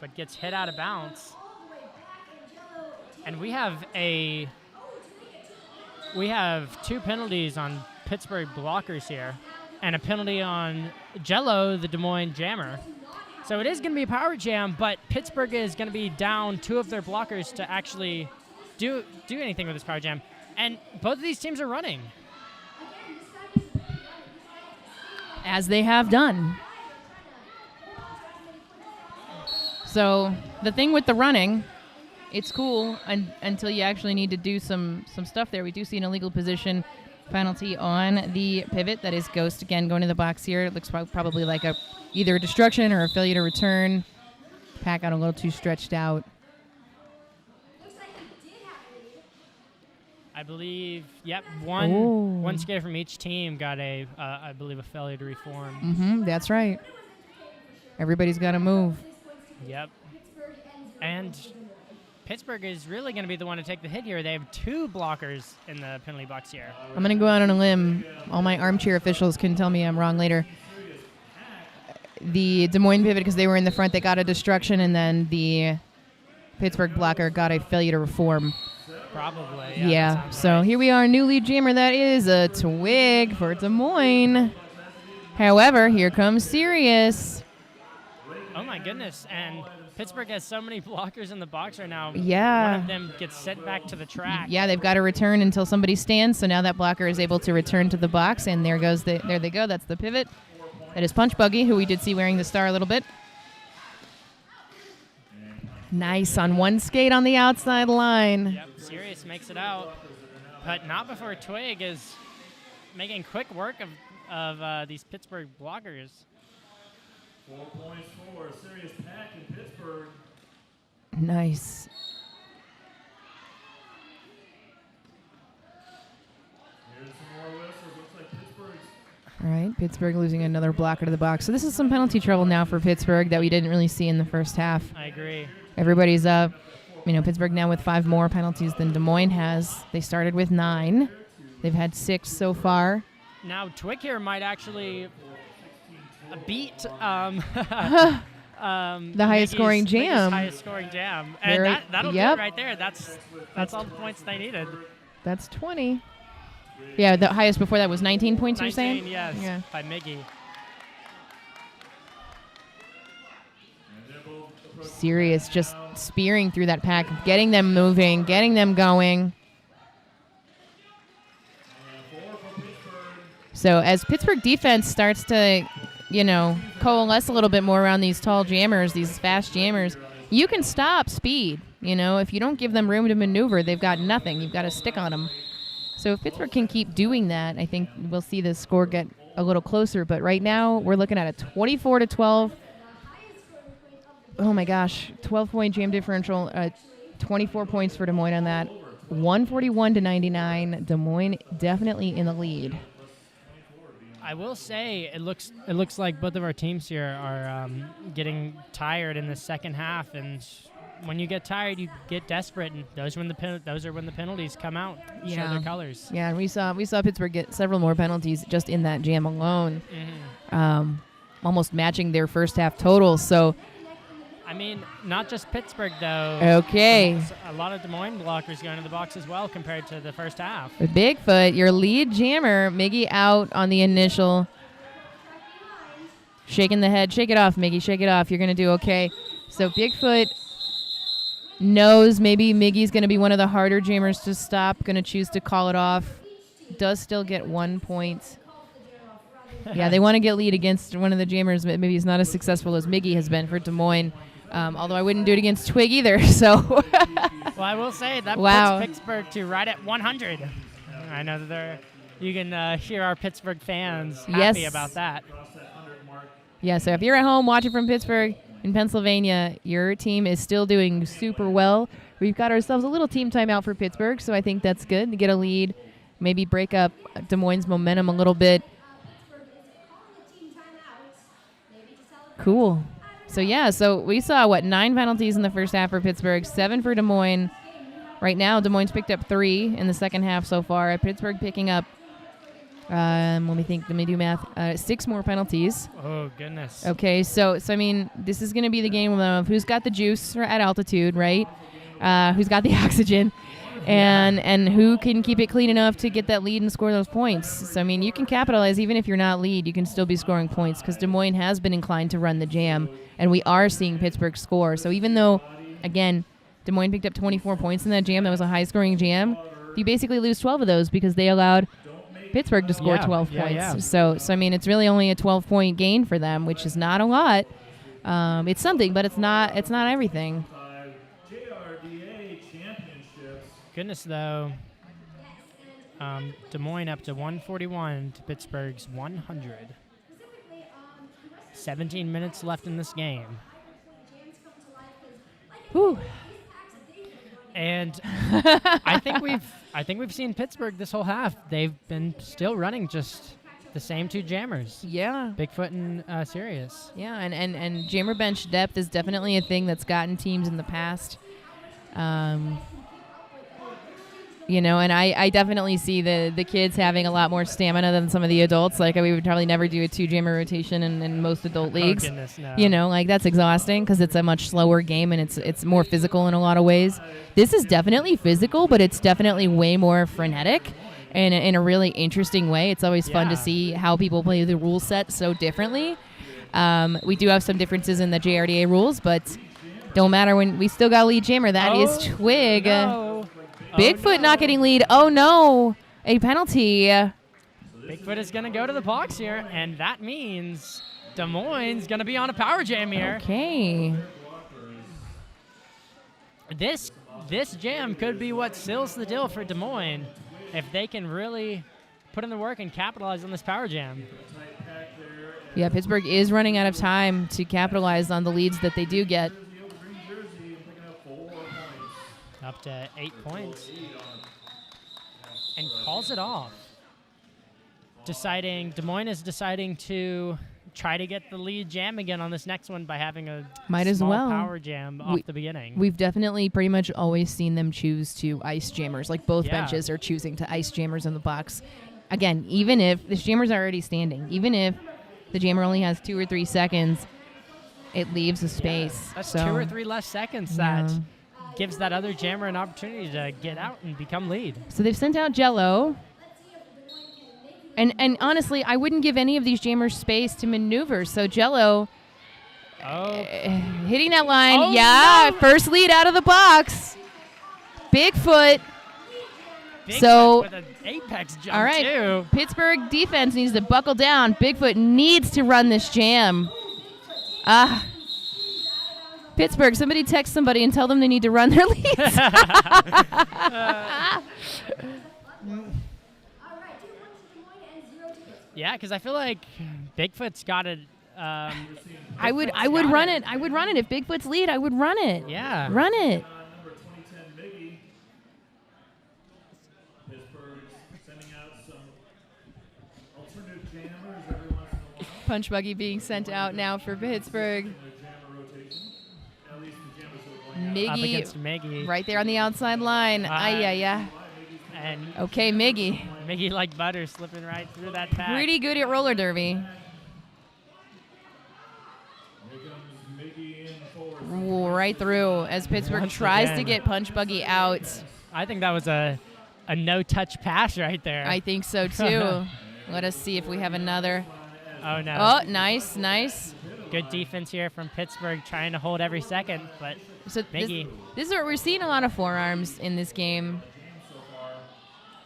but gets hit out of bounds. And we have 2 penalties on Pittsburgh blockers here, and a penalty on Jello, the Des Moines jammer. So it is going to be a power jam, but Pittsburgh is going to be down 2 of their blockers to actually do anything with this power jam. And both of these teams are running. As they have done. So the thing with the running, it's cool until you actually need to do some stuff there. We do see an illegal position penalty on the pivot. That is Ghost again going to the box here. It looks probably like either a destruction or a failure to return. Pack out a little too stretched out. I believe, yep, one skater from each team got I believe, a failure to reform. That's right. Everybody's got to move. Yep. And Pittsburgh is really going to be the one to take the hit here. They have 2 blockers in the penalty box here. I'm going to go out on a limb. All my armchair officials can tell me I'm wrong later. The Des Moines pivot, because they were in the front, they got a destruction, and then the Pittsburgh blocker got a failure to reform. Probably. Yeah. So right. Here we are, new lead jammer. That is a twig for Des Moines. However, here comes Sirius. Oh, my goodness. And Pittsburgh has so many blockers in the box right now. Yeah. One of them gets sent back to the track. Yeah, they've got to return until somebody stands. So now that blocker is able to return to the box, and there they go. That's the pivot. That is Punch Buggy, who we did see wearing the star a little bit. Nice on one skate on the outside line. Yep, Sirius makes it out, but not before Twig is making quick work of these Pittsburgh blockers. 4 points for Sirius Pack in Pittsburgh. Nice. Here's some more whistles. Looks like Pittsburgh's. All right, Pittsburgh losing another blocker to the box. So this is some penalty trouble now for Pittsburgh that we didn't really see in the first half. I agree. Everybody's up. Pittsburgh now with 5 more penalties than Des Moines has. They started with 9. They've had 6 so far. Now Twig here might actually beat the highest scoring jam. Highest scoring jam, and that'll do it right there. That's all the points they needed. That's 20. Yeah, the highest before that was 19 points. 19, You're saying? yes, Yeah. by Miggy. Sirius just spearing through that pack, getting them moving, getting them going. So as Pittsburgh defense starts to, coalesce a little bit more around these tall jammers, these fast jammers, you can stop speed. If you don't give them room to maneuver, they've got nothing. You've got to stick on them. So if Pittsburgh can keep doing that, I think we'll see the score get a little closer. But right now, we're looking at a 24-12. Oh my gosh, 12-point jam differential, 24 points for Des Moines on that. 141-99. Des Moines definitely in the lead. I will say it looks like both of our teams here are getting tired in the second half, and when you get tired, you get desperate, and those are when the penalties come out, show their colors. Yeah, and we saw Pittsburgh get several more penalties just in that jam alone, almost matching their first half total. So, I mean, not just Pittsburgh though. Okay. A lot of Des Moines blockers going to the box as well compared to the first half. Bigfoot, your lead jammer, Miggy out on the initial. Shaking the head. Shake it off, Miggy. Shake it off. You're going to do okay. So Bigfoot knows maybe Miggy's going to be one of the harder jammers to stop. Going to choose to call it off. Does still get 1 point. Yeah, they want to get lead against one of the jammers, but maybe he's not as successful as Miggy has been for Des Moines. Although I wouldn't do it against Twig either. So. Well, I will say that puts Pittsburgh to right at 100. I know that you can hear our Pittsburgh fans happy about that. Yeah, so if you're at home watching from Pittsburgh in Pennsylvania, your team is still doing super well. We've got ourselves a little team timeout for Pittsburgh, so I think that's good to get a lead, maybe break up Des Moines' momentum a little bit. Cool. So we saw, 9 penalties in the first half for Pittsburgh, 7 for Des Moines. Right now, Des Moines picked up 3 in the second half so far. Pittsburgh picking up, let me do math, 6 more penalties. Oh, goodness. Okay, so I mean, this is going to be the game of who's got the juice at altitude, right? Who's got the oxygen, and who can keep it clean enough to get that lead and score those points. So, I mean, you can capitalize. Even if you're not lead, you can still be scoring points because Des Moines has been inclined to run the jam, and we are seeing Pittsburgh score. So even though, again, Des Moines picked up 24 points in that jam, that was a high-scoring jam, you basically lose 12 of those because they allowed Pittsburgh to score 12 points. Yeah. So I mean, it's really only a 12-point gain for them, which is not a lot. It's something, but it's not everything. JRDA championships. Goodness, though. Des Moines up to 141 to Pittsburgh's 100. 17 minutes left in this game. Whew. And I think we've seen Pittsburgh this whole half. They've been still running just the same 2 jammers. Yeah. Bigfoot and Sirius. Yeah, and jammer bench depth is definitely a thing that's gotten teams in the past. And I definitely see the kids having a lot more stamina than some of the adults. Like, we would probably never do a 2-jammer rotation in most adult leagues. Oh, goodness, no. That's exhausting because it's a much slower game and it's more physical in a lot of ways. This is definitely physical, but it's definitely way more frenetic and in a really interesting way. It's always fun to see how people play the rule set so differently. We do have some differences in the JRDA rules, but don't matter when we still got lead jammer. That is Twig. No. Bigfoot not getting lead. Oh, no. A penalty. Bigfoot is going to go to the box here, and that means Des Moines going to be on a power jam here. Okay. This jam could be what seals the deal for Des Moines if they can really put in the work and capitalize on this power jam. Yeah, Pittsburgh is running out of time to capitalize on the leads that they do get. Up to 8 points. And calls it off. Des Moines is deciding to try to get the lead jam again on this next one by having a small power jam off the beginning. We've definitely pretty much always seen them choose to ice jammers. Like, both benches are choosing to ice jammers in the box. Again, even if the jammer's already standing, even if the jammer only has 2 or 3 seconds, it leaves a space. That's 2 or 3 less seconds that gives that other jammer an opportunity to get out and become lead. So they've sent out Jello. And honestly, I wouldn't give any of these jammers space to maneuver. So Jello hitting that line. No. First lead out of the box. Bigfoot. With an apex jump, all right, too. Pittsburgh defense needs to buckle down. Bigfoot needs to run this jam. Pittsburgh, somebody text somebody and tell them they need to run their leads. Yeah, because I feel like Bigfoot's got it. I would run it. I would run it if Bigfoot's lead. I would run it. Yeah, run it. Number 2010 Miggy. Pittsburgh sending out some alternate jammers every once in a while. Punch buggy being sent out now for Pittsburgh. Their jammer rotation. At least the jammers are going out. Up Miggy against Miggy. right there on the outside line. Yeah. And Okay, Miggy. Miggy like butter slipping right through that pack. Pretty good at roller derby. Here comes Mickey in forward. Right through as Pittsburgh Once tries to again. get Punch Buggy out. I think that was a no-touch pass right there. I think so too. Let us see if we have another. Oh, no. Oh, nice. Good defense here from Pittsburgh, trying to hold every second, but So Miggy. this is what we're seeing, a lot of forearms in this game.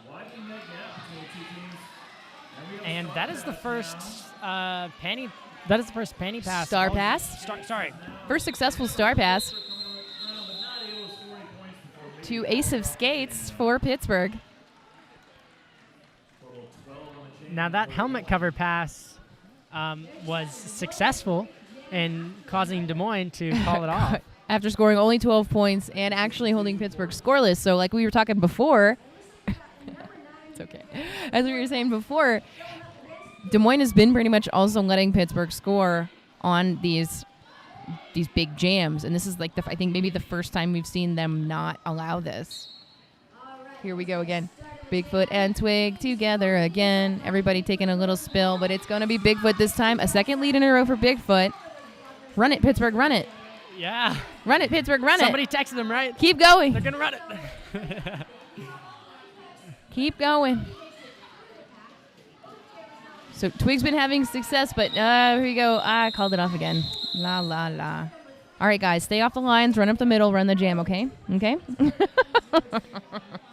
Widening that gap between the two teams. And that is the first panty. That is the first panty pass. Star pass? Sorry. First successful star pass to Ace of Skates for Pittsburgh. Now that helmet cover pass was successful in causing Des Moines to call it off. After scoring only 12 points and actually holding Pittsburgh scoreless. So like we were talking before, it's okay. As we were saying before, Des Moines has been pretty much also letting Pittsburgh score on these big jams. And this is like, I think maybe the first time we've seen them not allow this. Here we go again. Bigfoot and Twig together again. Everybody taking a little spill, but it's going to be Bigfoot this time. A second lead in a row for Bigfoot. Run it, Pittsburgh, run it. Yeah. Run it, Pittsburgh, run Somebody it. texted them, right? Keep going. They're going to run it. Keep going. So Twig's been having success, but here we go. I called it off again. La, la, la. All right, guys, stay off the lines, run up the middle, run the jam, okay? Okay?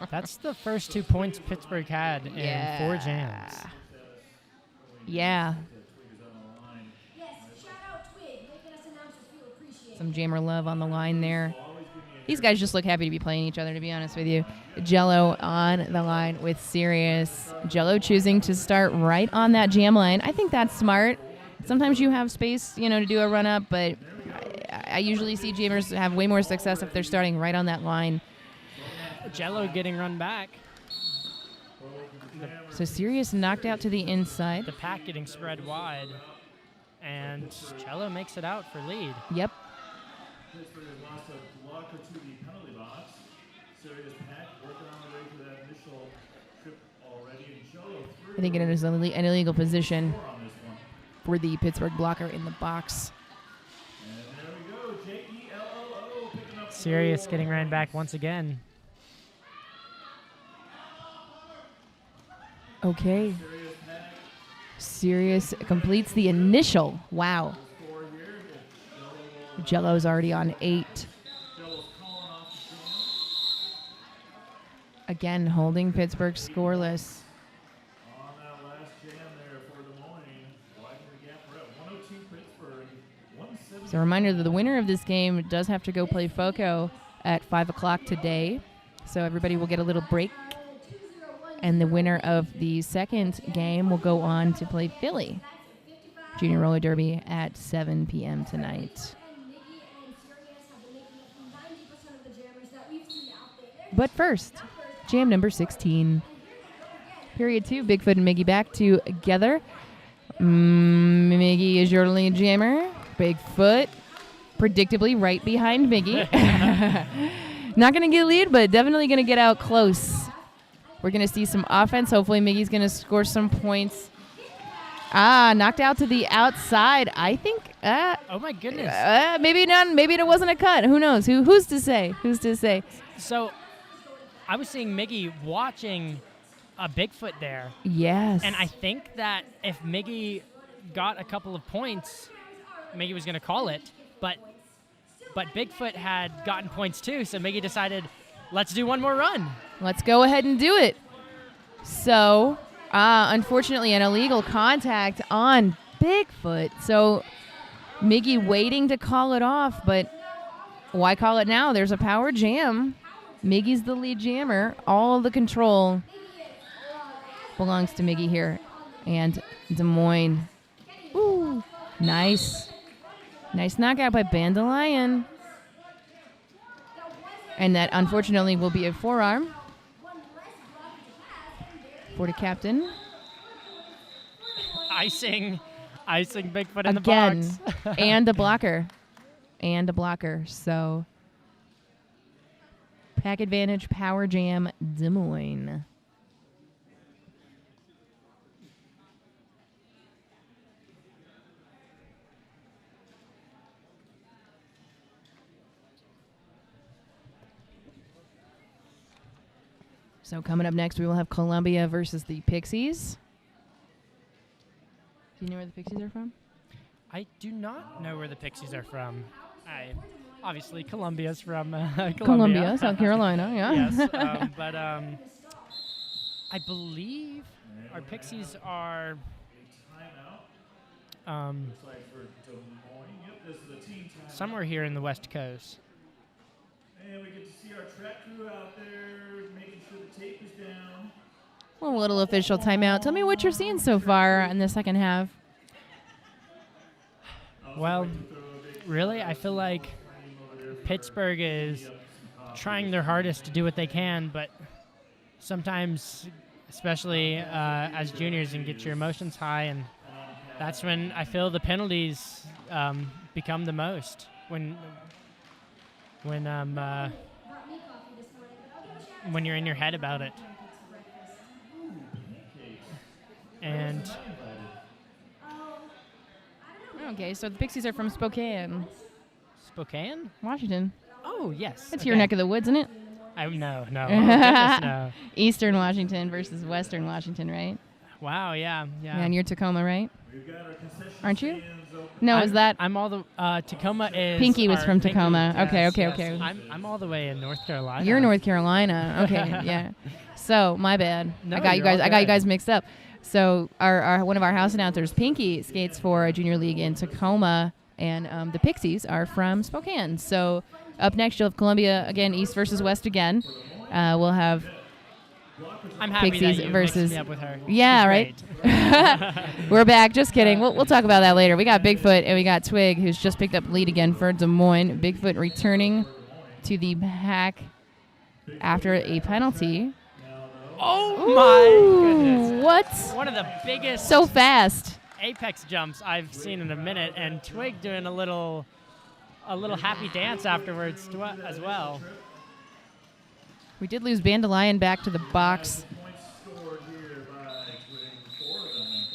That's the first 2 points Pittsburgh had in 4 jams. Yeah. Some jammer love on the line there. These guys just look happy to be playing each other, to be honest with you. Jello on the line with Sirius. Jello choosing to start right on that jam line. I think that's smart. Sometimes you have space, to do a run-up, but I usually see jammers have way more success if they're starting right on that line. Jello getting run back. So Sirius knocked out to the inside. The pack getting spread wide. And Jello makes it out for lead. Yep. Pittsburgh has lost a blocker to the penalty box. Serious Pack working on the way to that initial trip already. And Jello through I think it is an illegal position on this one. for the Pittsburgh blocker in the box. And there we go. Jello picking up Sirius getting ran back once again. Okay. Sirius completes the initial. Wow. Jello's already on 8. Again, holding Pittsburgh scoreless. on that last jam there for Des Moines. Widening the gap. We're at 102 Pittsburgh. 170. So a reminder that the winner of this game does have to go play FOCO at 5 o'clock today. So everybody will get a little break. And the winner of the second game will go on to play Philly Junior Roller Derby at 7 p.m. tonight. But first, jam number 16. Period 2, Bigfoot and Miggy back together. Miggy is your lead jammer. Bigfoot, predictably right behind Miggy. Not going to get lead, but definitely going to get out close. We're going to see some offense. Hopefully Miggy's going to score some points. Knocked out to the outside. I think. Oh my goodness. Maybe not. Maybe it wasn't a cut. Who knows? Who's to say? Who's to say? So I was seeing Miggy watching a Bigfoot there. Yes. And I think that if Miggy got a couple of points, Miggy was going to call it. But Bigfoot had gotten points too, so Miggy decided, let's do one more run. Let's go ahead and do it. So, unfortunately, an illegal contact on Bigfoot. So, Miggy waiting to call it off, but why call it now? There's a power jam. Miggy's the lead jammer. All of the control belongs to Miggy here. And Des Moines. Ooh, nice. Nice knockout by Bandelion. And that, unfortunately, will be a forearm for the captain. icing Bigfoot in Again. the box. And a blocker. So, pack advantage, power jam, Des Moines. So coming up next, we will have Columbia versus the Pixies. Do you know where the Pixies are from? I do not know where the Pixies are from. Obviously, Columbia's from Columbia. Columbia, South Carolina, yeah. Yes, but I believe our Pixies are somewhere here in the West Coast. And we get to see our track crew out there making sure the tape is down. Well, a little official timeout. Tell me what you're seeing so far in the second half. Well, really, I feel like Pittsburgh is trying their hardest to do what they can, but sometimes, especially as juniors, and get your emotions high, and that's when I feel the penalties become the most. When you're in your head about it. And Okay, so the Pixies are from Spokane, Spokane? Washington. Oh, yes. That's your neck of the woods, isn't it? No. Oh, goodness, no. Eastern Washington versus Western Washington, right? Wow, yeah. Yeah, and you're Tacoma, right? We've got our concession Aren't you? stands open. No, is that I'm all the Tacoma is. Pinky was our from Pinky, Tacoma. yes, Okay. yes. I'm all the way in North Carolina. You're North Carolina. Okay, yeah. So my bad. No, I got you're all you good. guys mixed up. So our one of our house announcers, Pinky, skates for a junior league in Tacoma, and the Pixies are from Spokane. So up next, you'll have Columbia again, East versus West again. We'll have I'm happy Pixies that you versus- mixed me up with her. Yeah, She's right? great. We're back. Just kidding. We'll talk about that later. We got Bigfoot and we got Twig, who's just picked up lead again for Des Moines. Bigfoot returning to the pack after a penalty. Oh my goodness! What? One of the biggest So fast. apex jumps I've seen in a minute, and Twig doing a little happy dance afterwards as well. We did lose Bandelion back to the box. Points scored here by Twig. 4 of them like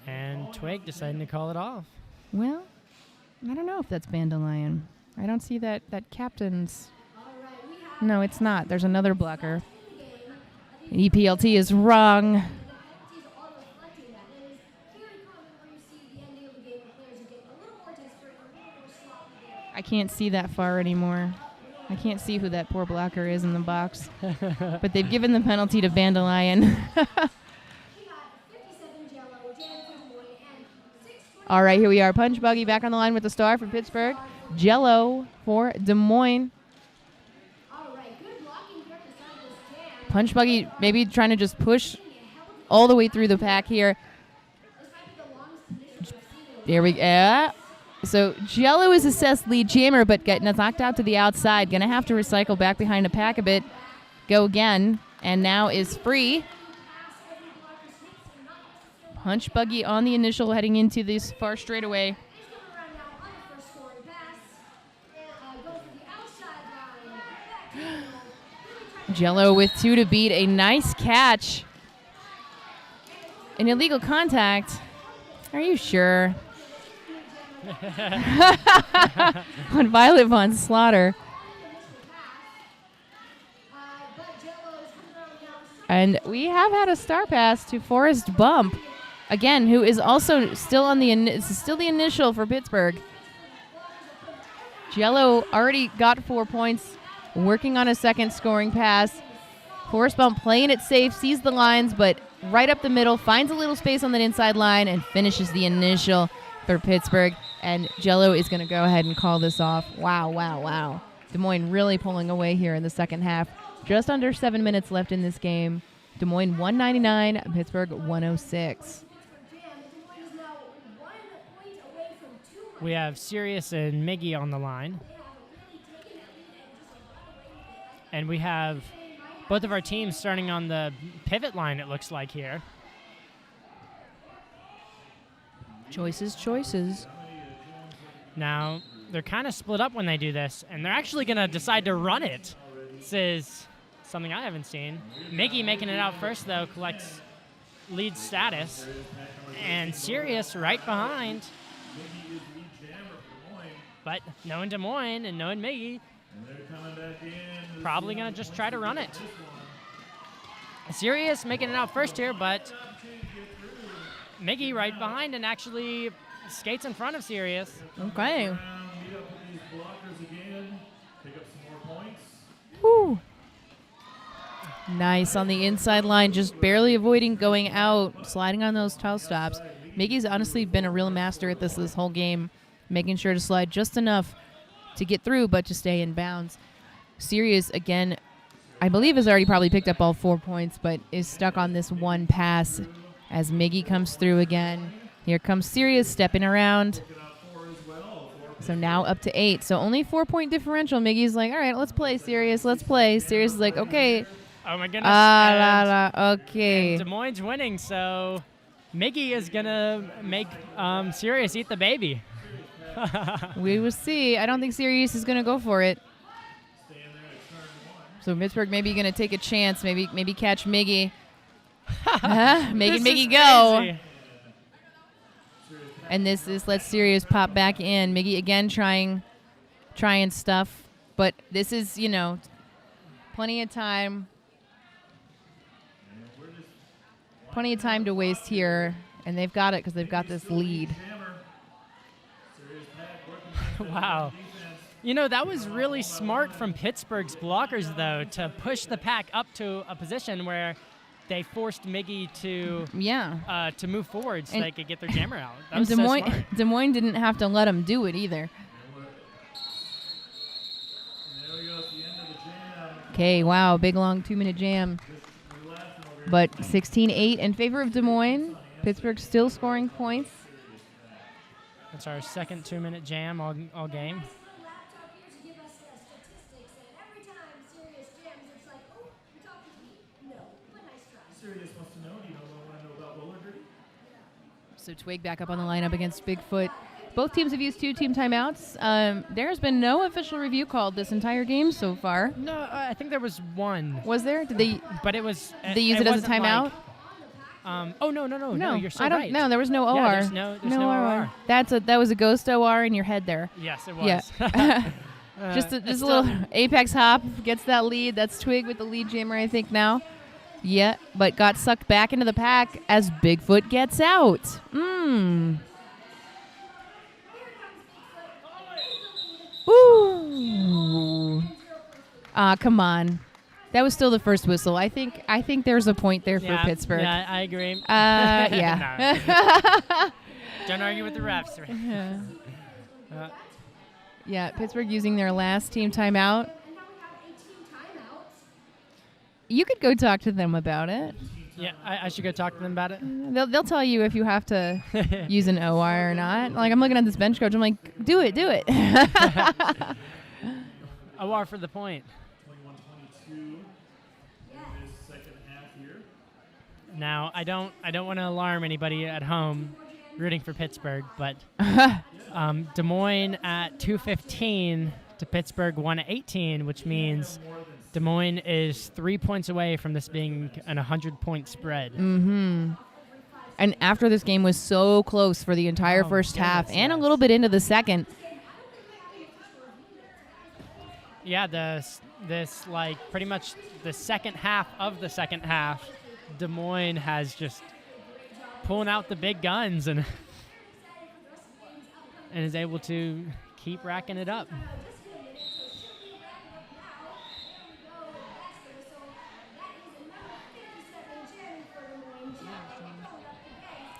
that. And Twig deciding to call it off. Well, I don't know if that's Bandelion. I don't see that captain's. No, it's not. There's another blocker. EPLT is wrong. I can't see that far anymore. I can't see who that poor blocker is in the box. But they've given the penalty to Bandelion. All right, here we are. Punch Buggy back on the line with the star for Pittsburgh. Jello for Des Moines. Punch Buggy maybe trying to just push all the way through the pack here. There we go. So Jello is assessed lead jammer, but getting knocked out to the outside. Going to have to recycle back behind the pack a bit. Go again, and now is free. Punch Buggy on the initial heading into this far straightaway. Jello with 2 to beat. A nice catch. An illegal contact. Are you sure? On Violet Von Slaughter. And we have had a star pass to Forrest Bump. Again, who is also still on the still the initial for Pittsburgh. Jello already got 4 points. Working on a second scoring pass. Forrest Bump playing it safe, sees the lines, but right up the middle, finds a little space on that inside line, and finishes the initial for Pittsburgh. And Jello is going to go ahead and call this off. Wow, wow, wow. Des Moines really pulling away here in the second half. Just under 7 minutes left in this game. Des Moines 199, Pittsburgh 106. We have Sirius and Miggy on the line. And we have both of our teams starting on the pivot line, it looks like here. Choices, choices. Now, they're kind of split up when they do this, and they're actually going to decide to run it. This is something I haven't seen. Miggy making it out first, though, collects lead status. And Sirius right behind. But knowing Des Moines and knowing Miggy, probably going to just try to run it. Sirius making it out first here, but Miggy right behind and actually skates in front of Sirius. Okay. Woo. Nice on the inside line, just barely avoiding going out, sliding on those toe stops. Miggy's honestly been a real master at this whole game, making sure to slide just enough to get through, but to stay in bounds. Sirius, again, I believe has already probably picked up all 4 points, but is stuck on this one pass as Miggy comes through again. Here comes Sirius stepping around. So now up to 8. So only 4-point differential. Miggy's like, all right, let's play, Sirius. Let's play. Sirius is like, okay. Oh, my goodness. Okay. And Des Moines winning, so Miggy is going to make Sirius eat the baby. We will see. I don't think Sirius is going to go for it. So Pittsburgh maybe going to take a chance, maybe catch Miggy. Making Miggy go. Crazy. And this lets Sirius pop back in. Miggy again trying stuff, but this is, plenty of time. Plenty of time to waste here, and they've got it because they've got this lead. Wow. That was really smart from Pittsburgh's blockers, though, to push the pack up to a position where they forced Miggy to move forward so they could get their jammer out. That was so smart. Des Moines didn't have to let him do it either. Okay, wow, big long 2-minute jam. But 16-8 in favor of Des Moines. Pittsburgh still scoring points. That's our second 2-minute jam all game. So Twig back up on the lineup against Bigfoot. Both teams have used 2 team timeouts. There has been no official review called this entire game so far. No, I think there was one. Was there? Did they? But it was. They use it as a timeout. No, you're so right. No, there was no OR. Yeah, there's no OR. That was a ghost OR in your head there. Yes, it was. Yeah. Just a little apex hop gets that lead. That's Twig with the lead jammer, I think now. Yeah, but got sucked back into the pack as Bigfoot gets out. Ooh. Come on. That was still the first whistle. I think there's a point there for Pittsburgh. Yeah, I agree. Yeah. Don't argue with the refs. Yeah, Pittsburgh using their last team timeout. You could go talk to them about it. Yeah, I should go talk to them about it. They'll tell you if you have to use an OR or not. Like, I'm looking at this bench coach. I'm like, do it. OR for the point. 21-22 in this second half here. Now, I don't want to alarm anybody at home rooting for Pittsburgh, but Des Moines at 2:15 to Pittsburgh 1:18, which means Des Moines is 3 points away from this being an 100-point spread. Mm-hmm. And after this game was so close for the entire first half and a little bit into the second. Yeah, this like pretty much the second half of the second half, Des Moines has just pulling out the big guns and is able to keep racking it up.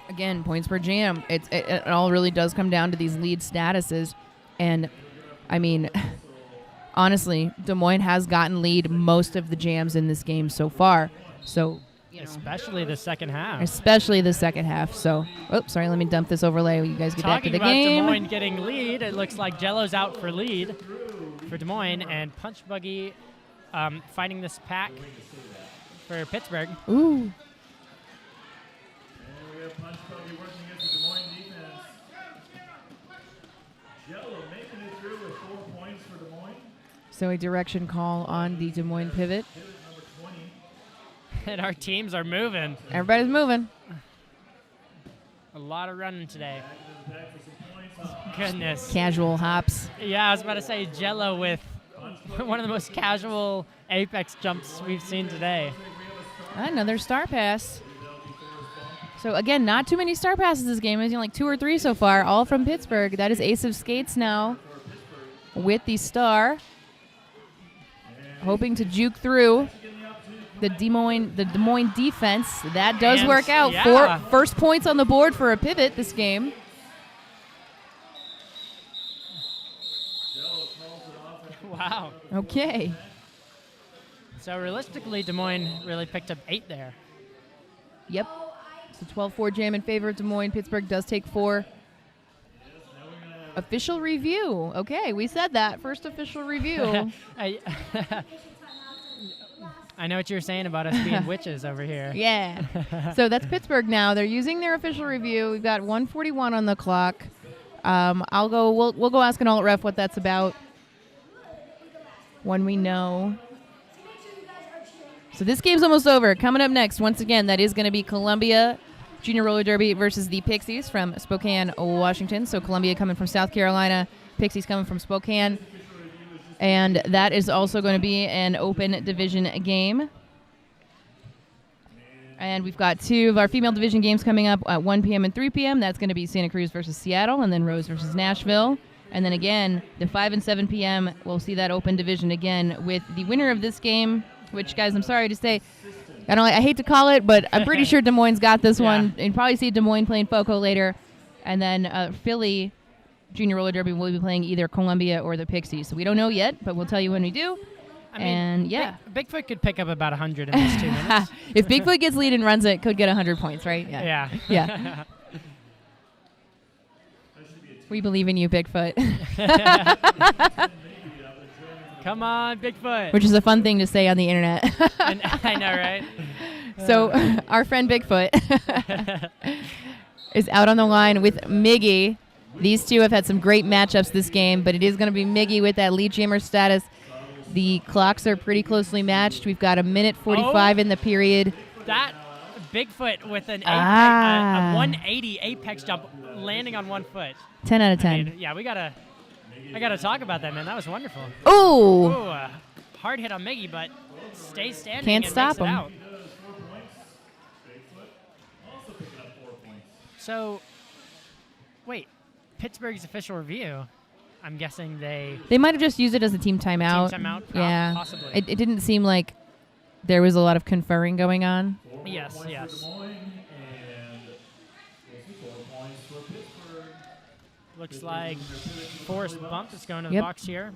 Again, points per jam. It all really does come down to these lead statuses. And, I mean, honestly, Des Moines has gotten lead most of the jams in this game so far. So, especially the second half. So, sorry, let me dump this overlay. You guys get back to the game. Talking about Des Moines getting lead, it looks like Jello's out for lead for Des Moines, and Punch Buggy fighting this pack for Pittsburgh. Ooh. Punch Buggy working against the Des Moines defense. for Des Moines. So a direction call on the Des Moines pivot. Pivot number 20. And our teams are moving. Everybody's moving. A lot of running today. Back for some points. Goodness. Casual hops. Yeah, I was about to say Jello with one of the most casual apex jumps we've seen today. Another star pass. So again, not too many star passes this game. It's like 2 or 3 so far, all from Pittsburgh. That is Ace of Skates now with the star, hoping to juke through the Des Moines defense. That does work out. Yeah. 4 first points on the board for a pivot this game. Wow. Okay. So realistically, Des Moines really picked up 8 there. Yep. So 12-4 jam in favor of Des Moines. Pittsburgh does take 4. Official review. Okay, we said that. First official review. I know what you were saying about us being witches over here. Yeah. So that's Pittsburgh now. They're using their official review. We've got 1:41 on the clock. We'll go ask an alt ref what that's about when we know. So this game's almost over. Coming up next, once again, that is going to be Columbia Junior Roller Derby versus the Pixies from Spokane, Washington. So Columbia coming from South Carolina, Pixies coming from Spokane. And that is also going to be an open division game. And we've got 2 of our female division games coming up at 1 p.m. and 3 p.m. That's going to be Santa Cruz versus Seattle, and then Rose versus Nashville. And then again, the 5 and 7 p.m., we'll see that open division again with the winner of this game, which, guys, I'm sorry to say, I hate to call it, but I'm pretty sure Des Moines got this one. You'll probably see Des Moines playing FOCO later. And then Philly Junior Roller Derby will be playing either Columbia or the Pixies. So we don't know yet, but we'll tell you when we do. Bigfoot could pick up about 100 in these 2 minutes. If Bigfoot gets lead and runs it, could get 100 points, right? Yeah. Yeah. We believe in you, Bigfoot. Come on, Bigfoot. Which is a fun thing to say on the internet. I know, right? So our friend Bigfoot is out on the line with Miggy. These 2 have had some great matchups this game, but it is going to be Miggy with that lead jammer status. The clocks are pretty closely matched. We've got 1:45 in the period. That Bigfoot with a 180 apex jump landing on 1 foot. 10 out of 10. I mean, yeah, I gotta talk about that, man. That was wonderful. Ooh. Hard hit on Miggy, but stays standing. Can't and stop makes it him. out. So, wait, Pittsburgh's official review. I'm guessing they might have just used it as a team timeout. Team timeout? Yeah. Possibly. It didn't seem like there was a lot of conferring going on. Yes. Looks like Forrest Bump is going to the box here.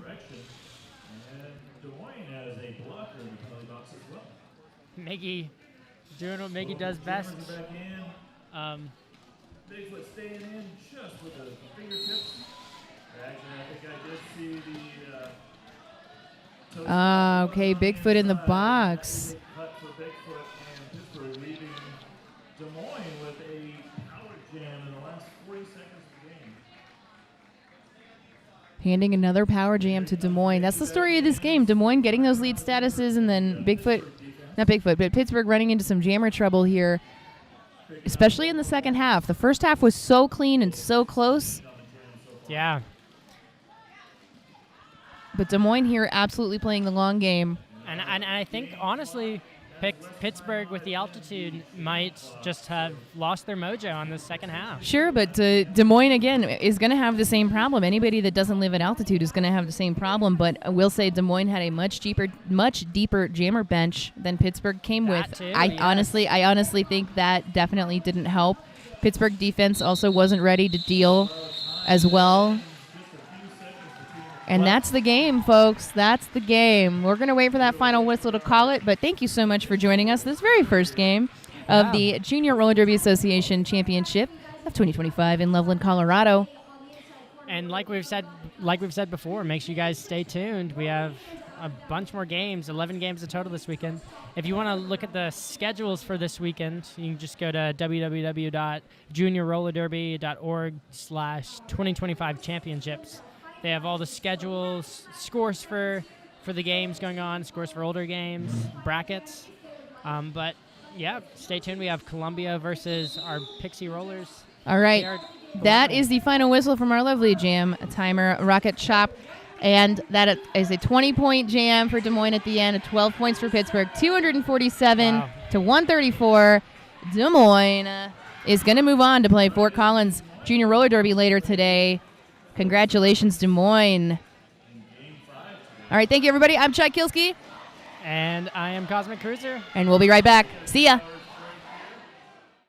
Miggy doing what Miggy does best. Bigfoot staying in just with the fingertips. Actually, I think I did see the Okay, Bigfoot in the box. cut for Bigfoot and Pittsburgh, leaving Des Moines with a power jam in the last 40 seconds of the game. Handing another power jam to Des Moines. That's the story of this game. Des Moines getting those lead statuses, and then Pittsburgh running into some jammer trouble here, especially in the second half. The first half was so clean and so close. Yeah. But Des Moines here absolutely playing the long game. And I think, honestly, Pittsburgh with the altitude might just have lost their mojo on the second half. Sure, but Des Moines, again, is going to have the same problem. Anybody that doesn't live at altitude is going to have the same problem. But I will say Des Moines had a much deeper jammer bench than Pittsburgh came with. I honestly think that definitely didn't help. Pittsburgh defense also wasn't ready to deal as well. And that's the game, folks. That's the game. We're going to wait for that final whistle to call it, but thank you so much for joining us this very first game of the Junior Roller Derby Association Championship of 2025 in Loveland, Colorado. And like we've said before, make sure you guys stay tuned. We have a bunch more games, 11 games in total this weekend. If you want to look at the schedules for this weekend, you can just go to www.juniorrollerderby.org/2025 championships. They have all the schedules, scores for the games going on, scores for older games, brackets. But yeah, stay tuned. We have Columbia versus our Pixie Rollers. All right. That is the final whistle from our lovely jam timer, Rocket Chop. And that is a 20-point jam for Des Moines at the end, 12 points for Pittsburgh, 247 to 134. Des Moines is going to move on to play Fort Collins Junior Roller Derby later today. Congratulations, Des Moines. All right, thank you, everybody. I'm Chuck Kilski. And I am Cosmic Cruiser. And we'll be right back. See ya.